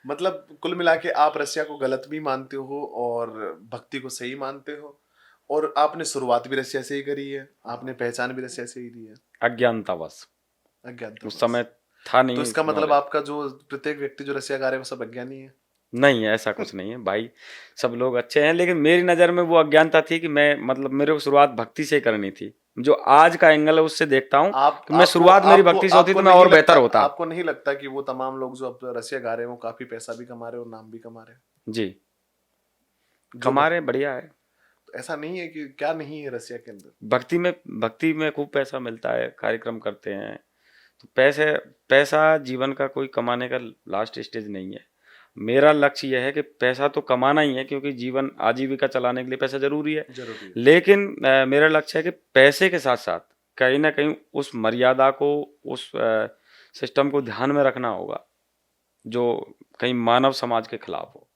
मतलब कुल मिला के आप रसिया को गलत भी मानते हो और भक्ति को सही मानते हो, और आपने शुरुआत भी रसिया से ही करी है, आपने पहचान भी रसिया से ही दी है। अज्ञानता बस, अज्ञानता उस बस। समय था नहीं तो इसका मतलब knowledge। आपका जो प्रत्येक व्यक्ति जो रसिया गा रहे हैं वो सब अज्ञानी है। नहीं, ऐसा कुछ नहीं है भाई, सब लोग अच्छे हैं, लेकिन मेरी नज़र में वो अज्ञानता थी कि मैं मतलब मेरे को शुरुआत भक्ति से ही करनी थी। जो आज का एंगल है उससे देखता हूँ आप कि मैं आपको शुरुआत मेरी आपको भक्ति से होती आपको तो मैं नहीं और बेहतर लगता, होता। आपको नहीं लगता कि वो तमाम लोग जो अब रसिया गा रहे हैं वो काफी पैसा भी कमा रहे हैं और नाम भी कमा रहे हैं? जी, जो कमा रहे हैं, बढ़िया है। ऐसा नहीं है कि क्या नहीं है रसिया के अंदर? भक्ति में खूब पैसा मिलता है, कार्यक्रम करते हैं तो पैसा जीवन का कोई कमाने का लास्ट स्टेज नहीं है। मेरा लक्ष्य यह है कि पैसा तो कमाना ही है, क्योंकि जीवन आजीविका चलाने के लिए पैसा जरूरी है। जरूरी है। लेकिन मेरा लक्ष्य है कि पैसे के साथ साथ कहीं ना कहीं उस मर्यादा को, उस सिस्टम को ध्यान में रखना होगा जो कहीं मानव समाज के खिलाफ हो।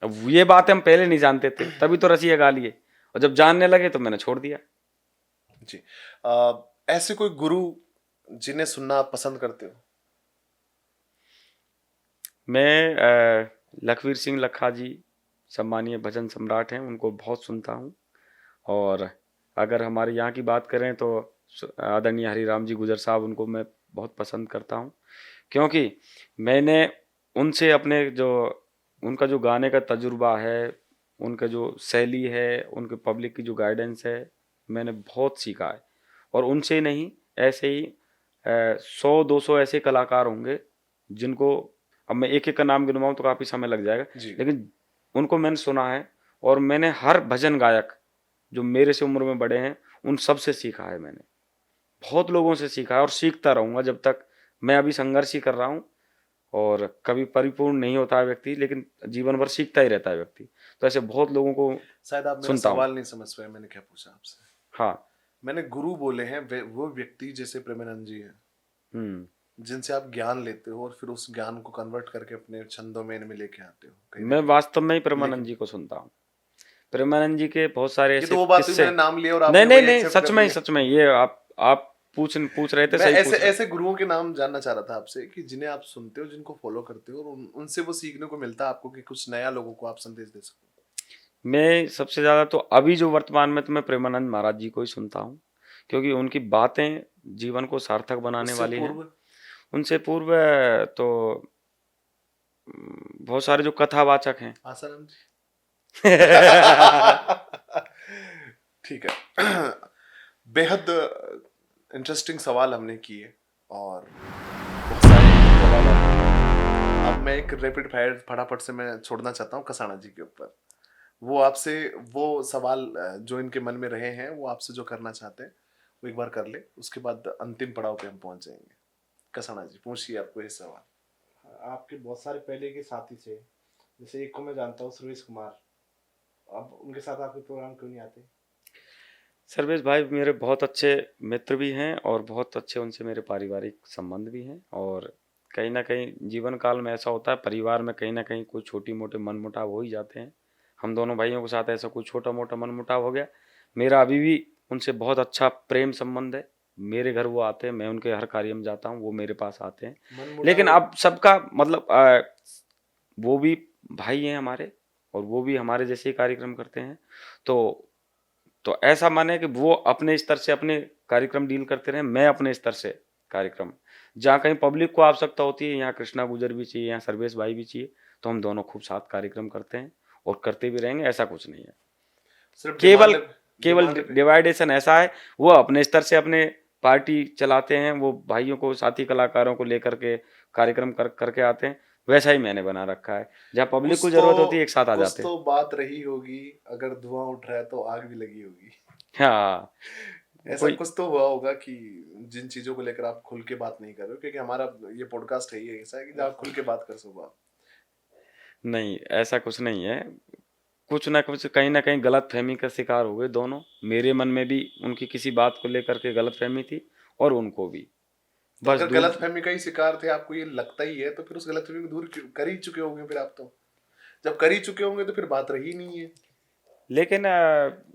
अब ये बात हम पहले नहीं जानते थे, तभी तो रसिया गा लिए, और जब जानने लगे तो मैंने छोड़ दिया। जी। ऐसे कोई गुरु जिन्हें सुनना आप पसंद करते हो? मैं लखवीर सिंह लखा जी, सम्मानीय भजन सम्राट हैं, उनको बहुत सुनता हूँ। और अगर हमारे यहाँ की बात करें तो आदरणीय हरिराम जी गुजर साहब, उनको मैं बहुत पसंद करता हूँ, क्योंकि मैंने उनसे अपने जो उनका जो गाने का तजुर्बा है, उनका जो शैली है, उनके पब्लिक की जो गाइडेंस है, मैंने बहुत सीखा है। और उनसे नहीं, ऐसे ही 100-200 ऐसे कलाकार होंगे जिनको अब मैं एक एक का नाम गिनवाऊँ तो काफ़ी समय लग जाएगा, जी। लेकिन उनको मैंने सुना है। और मैंने हर भजन गायक जो मेरे से उम्र में बड़े हैं उन सब से सीखा है। मैंने बहुत लोगों से सीखा है और सीखता रहूँगा जब तक। मैं अभी संघर्ष ही कर रहा हूँ, और कभी परिपूर्ण नहीं होता है व्यक्ति, लेकिन जीवन भर सीखता ही रहता है व्यक्ति। तो ऐसे बहुत लोगों को शायद आप मेरा सुनता हूँ। सवाल नहीं समझ पाए, मैंने क्या पूछा आपसे। हाँ। मैंने गुरु बोले हैं वो व्यक्ति जैसे प्रेमानंद जी हैं, जिनसे आप ज्ञान लेते हो और फिर उस ज्ञान को कन्वर्ट करके अपने छंदों में इनमें लेके आते हो कहीं ना मैं कहीं। वास्तव में ही प्रेमानंद लेकिन जी को सुनता हूँ। प्रेमानंद जी के बहुत सारे ये ऐसे तो वो बात हुई, किस्से। मैंने नाम लिया और नहीं आपने नहीं वही नहीं, एक्सेप्ट कर लिया। सच में ये आप पूछ रहे थे, मैं सही ऐसे पूछ रहे। ऐसे गुरुओं के नाम जानना चाह रहा था आपसे कि जिन्हें आप सुनते हो, जिनको फॉलो करते हो, और उनसे वो सीखने को मिलता है आपको कि कुछ नया लोगों को आप संदेश दे सको। मैं सबसे ज़्यादा तो अभी जो वर्तमान में तो मैं प्रेमानंद महाराज जी को ही सुनता हूँ, क्योंकि उनकी बातें जीवन को सार्थक बनाने उससे वाली हैं। पूर्व उनसे पूर्व तो बहुत सारे जो कथावाचक हैं। आसाराम जी। ठीक है। बेहद इंटरेस्टिंग सवाल हमने किए और बहुत सारे जवाब आपने। अब मैं एक रैपिड फायर फटाफट से मैं छोड़ना चाहता हूँ कसाना जी के ऊपर। वो आपसे वो सवाल जो इनके मन में रहे हैं वो आपसे जो करना चाहते हैं वो एक बार कर ले, उसके बाद अंतिम पड़ाव पे हम पहुंच जाएंगे। कसाना जी पूछिए आपको ये सवाल। आपके बहुत सारे पहले के साथी थे, जैसे एक को मैं जानता हूँ, सुरेश कुमार, अब उनके साथ आपके प्रोग्राम क्यों नहीं आते? सर्वेश भाई मेरे बहुत अच्छे मित्र भी हैं, और बहुत अच्छे उनसे मेरे पारिवारिक संबंध भी हैं। और कहीं ना कहीं जीवन काल में ऐसा होता है, परिवार में कहीं ना कहीं कोई छोटी मोटे मनमुटाव हो ही जाते हैं। हम दोनों भाइयों के साथ ऐसा कोई छोटा मोटा मनमुटाव हो गया। मेरा अभी भी उनसे बहुत अच्छा प्रेम संबंध है। मेरे घर वो आते हैं, मैं उनके हर कार्य में जाता हूँ, वो मेरे पास आते हैं। लेकिन अब सबका मतलब वो भी भाई हैं हमारे, और वो भी हमारे जैसे ही कार्यक्रम करते हैं। तो ऐसा माने कि वो अपने स्तर से अपने कार्यक्रम डील करते रहे, मैं अपने स्तर से कार्यक्रम। जहाँ कहीं पब्लिक को आवश्यकता होती है, यहाँ कृष्णा गुजर भी चाहिए, यहाँ सर्वेश भाई भी चाहिए, तो हम दोनों खूब साथ कार्यक्रम करते हैं और करते भी रहेंगे। ऐसा कुछ नहीं है। सिर्फ केवल डिमांड पे। डिवाइडेशन ऐसा है, वो अपने स्तर से अपने पार्टी चलाते हैं, वो भाइयों को, साथी कलाकारों को लेकर के कार्यक्रम करके आते हैं। वैसा ही मैंने बना रखा है, जहाँ पब्लिक को जरूरत होती है एक साथ आ जाते हैं। तो बात रही होगी, अगर धुआं उठ रहा है तो आग भी लगी होगी। हाँ, ऐसा कुछ तो हुआ होगा कि जिन चीजों को लेकर आप खुल के बात नहीं कर रहे हो, क्योंकि हमारा ये पॉडकास्ट है ये ऐसा है कि जहाँ आप खुल के बात कर सको आप। नहीं, ऐसा कुछ नहीं है। कुछ ना कुछ कहीं ना कहीं गलत फहमी का शिकार हो गए दोनों। मेरे मन में भी उनकी किसी बात को लेकर के गलत फहमी थी, और उनको भी। तो बस अगर गलत फहमी का ही शिकार थे, आपको ये लगता ही है, तो फिर उस गलत फहमी को दूर कर ही चुके होंगे फिर आप तो। जब कर ही चुके होंगे तो फिर बात रही नहीं है। लेकिन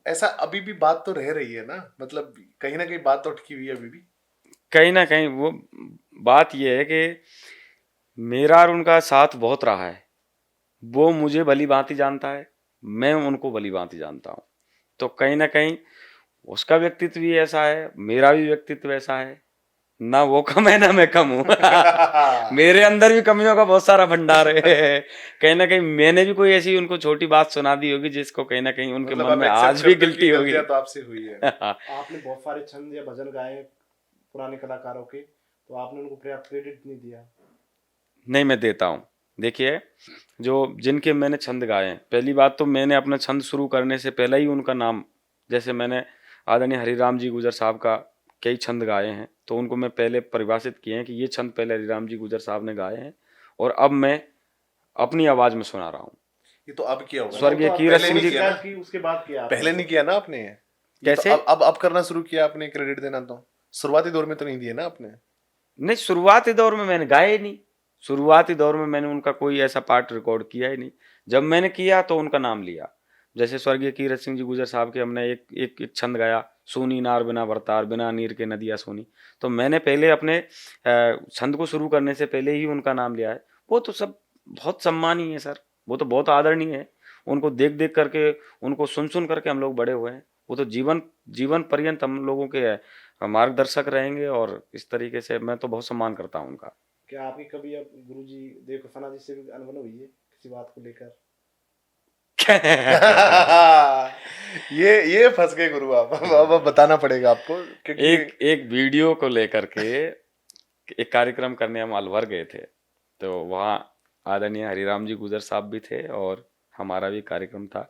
ऐसा अभी भी बात तो रह रही है ना, मतलब कहीं ना कहीं बात तो अटकी हुई है अभी भी। कहीं ना कहीं वो बात ये है कि मेरा और उनका साथ बहुत रहा है। वो मुझे भली भांति जानता है, मैं उनको भली भांति जानता हूँ। तो कहीं ना कहीं उसका व्यक्तित्व भी ऐसा है, मेरा भी व्यक्तित्व ऐसा है। ना वो कम है ना मैं कम हूँ। मेरे अंदर भी कमियों का बहुत सारा भंडार है। कहीं ना कहीं मैंने भी कोई ऐसी उनको छोटी बात सुना दी होगी जिसको कहीं ना कहीं उनके मतलब मन आप में एक्सेप्ट आज भी करते हो कि गिल्टी होगी। गलतियां तो आपसे हुई है। आपने बहुत सारे छंद या भजन गाए पुराने कलाकारों के, तो आपने उनको पर्याप्त क्रेडिट नहीं दिया। नहीं, मैं देता हूँ। देखिए, जो जिनके मैंने छंद गाए हैं, पहली बात तो मैंने अपना छंद शुरू करने से पहले ही उनका नाम, जैसे मैंने आदरणीय हरिराम जी गुजर साहब का कई छंद गाए हैं, तो उनको मैं पहले परिभाषित किए हैं कि ये छंद पहले हरिराम जी गुजर साहब ने गाए हैं और अब मैं अपनी आवाज़ में सुना रहा हूँ। ये तो अब किया होगा ना, स्वर्गीय तो आप कीरत पहले सिंह नहीं जी। किया ना? की उसके बाद किया आपने पहले नहीं तो। किया ना आपने ये तो कैसे? अब करना शुरू किया आपने क्रेडिट देना, तो शुरुआती दौर में तो नहीं दिए ना आपने। नहीं, शुरुआती दौर में मैंने गाए ही नहीं। शुरुआती दौर में मैंने उनका कोई ऐसा पार्ट रिकॉर्ड किया ही नहीं। जब मैंने किया तो उनका नाम लिया। जैसे स्वर्गीय कीरत सिंह जी गुजर साहब के हमने एक छंद गाया, सूनी नार बिना बरतार, बिना नीर के नदिया सोनी। तो मैंने पहले अपने छंद को शुरू करने से पहले ही उनका नाम लिया है। वो तो सब बहुत सम्मानीय है सर, वो तो बहुत आदरणीय है। उनको देख देख करके, उनको सुन सुन करके हम लोग बड़े हुए हैं। वो तो जीवन जीवन पर्यंत हम लोगों के मार्गदर्शक रहेंगे और इस तरीके से मैं तो बहुत सम्मान करता हूँ उनका। क्या आपकी कभी अब गुरुजी देव प्रसन्ना जी से भी अनबन हुई है किसी बात को लेकर? ये फंस गए गुरु आप। अब बताना पड़ेगा आपको क्योंकि एक वीडियो को लेकर के एक कार्यक्रम करने हम अलवर गए थे, तो वहाँ आदरणीय हरिराम जी गुजर साहब भी थे और हमारा भी कार्यक्रम था।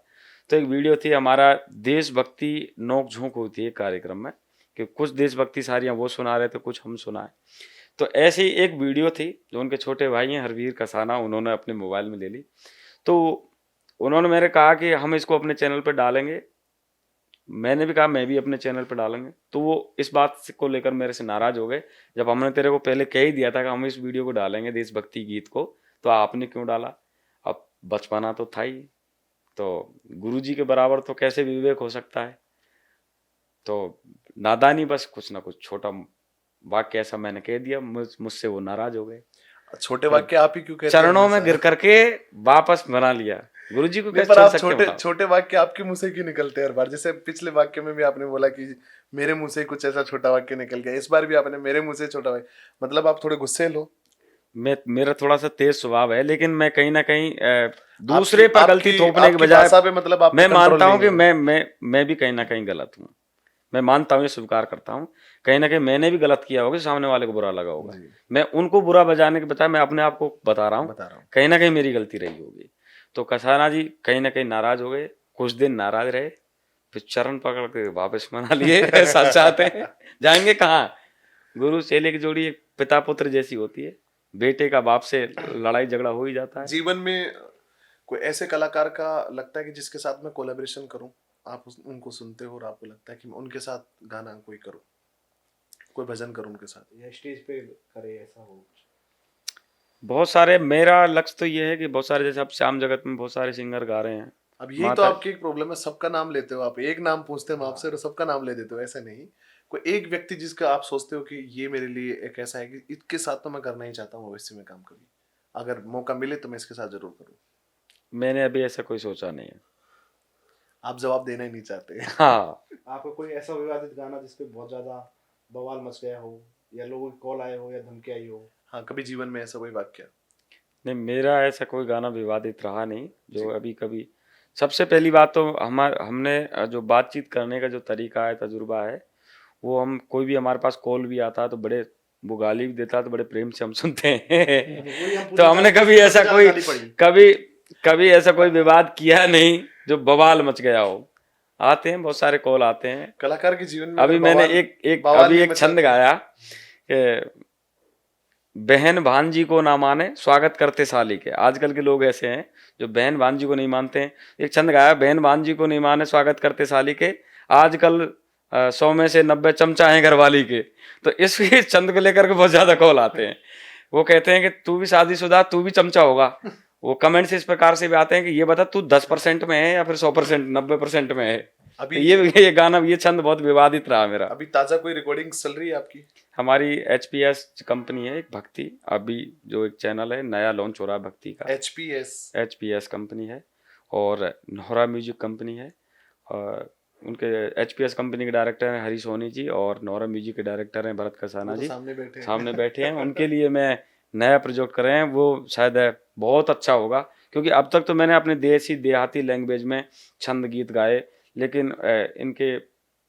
तो एक वीडियो थी, हमारा देशभक्ति नोक झोंक होती है कार्यक्रम में कि कुछ देशभक्ति सारियाँ वो सुना रहे थे, कुछ हम सुनाए। तो ऐसी एक वीडियो थी जो उनके छोटे भाई हैं हरवीर कसाना, उन्होंने अपने मोबाइल में ले ली। तो उन्होंने मेरे कहा कि हम इसको अपने चैनल पर डालेंगे। मैंने भी कहा मैं भी अपने चैनल पर डालेंगे। तो वो इस बात को लेकर मेरे से नाराज हो गए, जब हमने तेरे को पहले कह ही दिया था कि हम इस वीडियो को डालेंगे देशभक्ति गीत को, तो आपने क्यों डाला? अब बचपना तो था ही, तो गुरुजी के बराबर तो कैसे विवेक हो सकता है। तो नादानी, बस कुछ ना कुछ छोटा वाक्य ऐसा मैंने कह दिया, मुझसे वो नाराज हो गए। छोटे वाक्य आप ही क्यों कहते हैं चरणों में हमेशा? गिर करके वापस बना लिया। गुरुजी को नहीं, कैसे पर छेड़ आप सकते हैं छोटे बताओ? छोटे वाक्य आपके मुंह से क्यों निकलते हैं हर बार? जैसे पिछले वाक्य में भी आपने बोला कि मेरे मुंह से कुछ ऐसा छोटा वाक्य निकल गया, इस बार भी आपने मेरे मुंह से छोटा वाक्य, मतलब आप थोड़े गुस्से हो। मेरा थोड़ा सा तेज स्वभाव है, लेकिन मैं कहीं ना कहीं दूसरे पर गलती आपकी थोपने के आपकी बजाय भाषा पे मतलब आप पे मैं कंट्रोल मानता हूं नहीं कि है। मैं भी कहीं ना कहीं गलत हूं। मैं मानता हूं, ये स्वीकार करता हूं, कहीं ना कहीं मैंने भी गलत किया होगा, सामने वाले को बुरा लगा होगा। जी, मैं उनको बुरा बजाने के बजाय मैं अपने आप को बता रहा हूं, बता रहा हूँ। कहीं ना कहीं मेरी गलती रही होगी। तो कसाना जी कहीं ना कहीं नाराज हो गए, कुछ दिन नाराज रहे, फिर चरण पकड़ के वापस मना लिए। ऐसा चाहते हैं, जाएंगे कहाँ? गुरु चेले की जोड़ी एक पिता पुत्र जैसी होती है, बेटे का बाप से लड़ाई झगड़ा हो ही जाता है। जीवन में कोई ऐसे कलाकार का लगता है कि जिसके साथ मैं कोलैबोरेशन करूं, आप उनको सुनते हो और आपको लगता है कि मैं उनके साथ गाना कोई करूं, कोई भजन करूं उनके साथ? या स्टेज पे करे ऐसा हो? बहुत सारे, मेरा लक्ष्य तो ये है कि बहुत सारे, जैसे अब श्याम जगत में बहुत सारे सिंगर गा रहे हैं। अब यही तो आपकी एक प्रॉब्लम है, सबका नाम लेते हो आप, एक नाम पूछते हैं हम आपसे और सबका नाम ले देते हो। ऐसा नहीं, कोई एक व्यक्ति जिसका आप सोचते हो कि ये मेरे लिए एक ऐसा है कि इसके साथ तो मैं करना ही चाहता हूँ भविष्य में काम, कभी अगर मौका मिले तो मैं इसके साथ जरूर करूँ। मैंने अभी ऐसा कोई सोचा नहीं है। आप जवाब देना ही नहीं चाहते। हाँ, आपका कोई ऐसा विवादित गाना जिसपे बहुत ज्यादा बवाल मच गया हो, या लोगों की कॉल आए हो या धमकी आई हो? हाँ, कभी जीवन में ऐसा कोई वाक्य? नहीं, मेरा ऐसा कोई गाना विवादित रहा नहीं जो अभी कभी। सबसे पहली बात तो हमने जो बातचीत करने का जो तरीका है, तजुर्बा है, वो हम कोई भी हमारे पास कॉल भी आता है तो बड़े, वो गाली भी देता है तो बड़े प्रेम से हम सुनते हैं। वही हम तो हमने कभी ऐसा कोई कभी कभी ऐसा कोई विवाद किया नहीं जो बवाल मच गया हो। आते हैं, बहुत सारे कॉल आते हैं। कलाकार के जीवन में अभी अगर मैंने बवाल अभी नहीं एक मचा छंद गाया कि बहन भांजी को ना माने स्वागत करते साली के। आजकल के लोग ऐसे हैं जो बहन भांजी को नहीं मानते हैं। एक छंद गाया, बहन भांजी को नहीं माने स्वागत करते साली के, आजकल 100 में से 90 चमचा हैं घरवाली के। तो इस छंद को लेकर के बहुत ज्यादा कॉल आते हैं। वो कहते हैं कि तू भी शादीशुदा, तू भी चमचा होगा। वो कमेंट्स इस प्रकार से भी आते हैं कि ये बता तू 10% में है या फिर 100%, 90% में है। अभी तो ये गाना, ये छंद बहुत विवादित रहा मेरा। अभी ताजा कोई रिकॉर्डिंग चल रही है आपकी? हमारी HPS कंपनी है एक भक्ति, अभी जो एक चैनल है नया लॉन्च हो रहा है भक्ति का। HPS HPS कंपनी है और नोहरा म्यूजिक कंपनी है। और उनके एचपीएस कंपनी के डायरेक्टर हैं हरी सोनी जी, और नौरा म्यूजिक के डायरेक्टर हैं भरत कसाना वो तो जी, सामने बैठे हैं। उनके लिए मैं नया प्रोजेक्ट कर रहे हैं, वो शायद बहुत अच्छा होगा, क्योंकि अब तक तो मैंने अपने देहाती लैंग्वेज में छंद गीत गाए, लेकिन इनके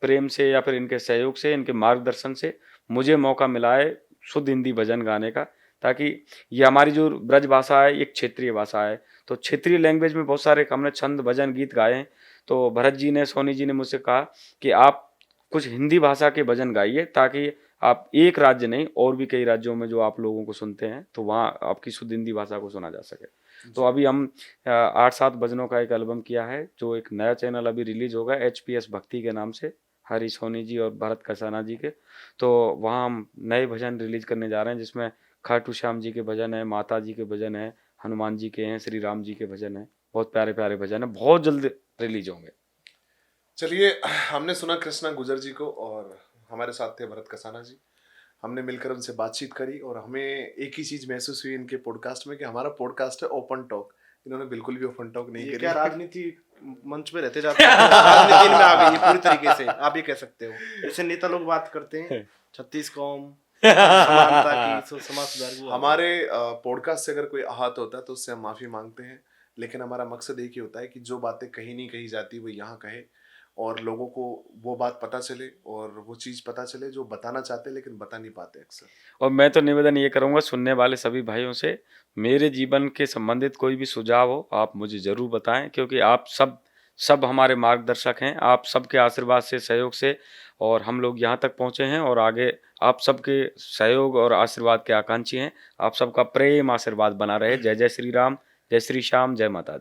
प्रेम से या फिर इनके सहयोग से, इनके मार्गदर्शन से मुझे मौका मिला है शुद्ध हिंदी भजन गाने का, ताकि ये हमारी जो ब्रज भाषा है एक क्षेत्रीय भाषा है, तो क्षेत्रीय लैंग्वेज में बहुत सारे हमने छंद भजन गीत गाए हैं। तो भरत जी ने, सोनी जी ने मुझसे कहा कि आप कुछ हिंदी भाषा के भजन गाइए, ताकि आप एक राज्य नहीं और भी कई राज्यों में जो आप लोगों को सुनते हैं तो वहाँ आपकी शुद्ध हिंदी भाषा को सुना जा सके। तो अभी हम 8-7 भजनों का एक एल्बम किया है, जो एक नया चैनल अभी रिलीज होगा एचपीएस भक्ति के नाम से, हरी सोनी जी और भरत कसाना जी के। तो वहाँ हम नए भजन रिलीज करने जा रहे हैं, जिसमें खाटू श्याम जी के भजन है, माता जी के भजन है, हनुमान जी के हैं, श्री राम जी के भजन है, बहुत प्यारे प्यारे भजन है, बहुत जल्द रिलीज होंगे। चलिए, हमने सुना कृष्णा गुजर जी को और हमारे साथ थे भरत कसाना जी। हमने मिलकर उनसे बातचीत करी और हमें एक ही चीज महसूस हुई इनके पॉडकास्ट में कि हमारा पॉडकास्ट है ओपन टॉक। इन्होंने बिल्कुल भी ओपन टॉक नहीं ये करी। क्या राजनीति मंच पे रहते जाते हैं, राजनीति में आ गई है पूरी तरीके से, आप ये कह सकते हो। जैसे नेता लोग बात करते हैं 36 कौम समानता की, समाज सुधार की। हमारे पॉडकास्ट से अगर कोई आहत होता है तो उससे हम माफी मांगते हैं, लेकिन हमारा मकसद एक ही होता है कि जो बातें कहीं नहीं कही जाती वो यहाँ कहे और लोगों को वो बात पता चले और वो चीज पता चले जो बताना चाहते हैं लेकिन बता नहीं पाते अक्सर। और मैं तो निवेदन ये करूंगा सुनने वाले सभी भाइयों से, मेरे जीवन के संबंधित कोई भी सुझाव हो आप मुझे जरूर बताएं, क्योंकि आप सब हमारे मार्गदर्शक हैं। आप सबके आशीर्वाद से, सहयोग से और हम लोग यहाँ तक पहुँचे हैं, और आगे आप सबके सहयोग और आशीर्वाद के आकांक्षी हैं। आप सबका प्रेम आशीर्वाद बना रहे। जय जय श्री राम, जय श्री श्याम, जय माता दी।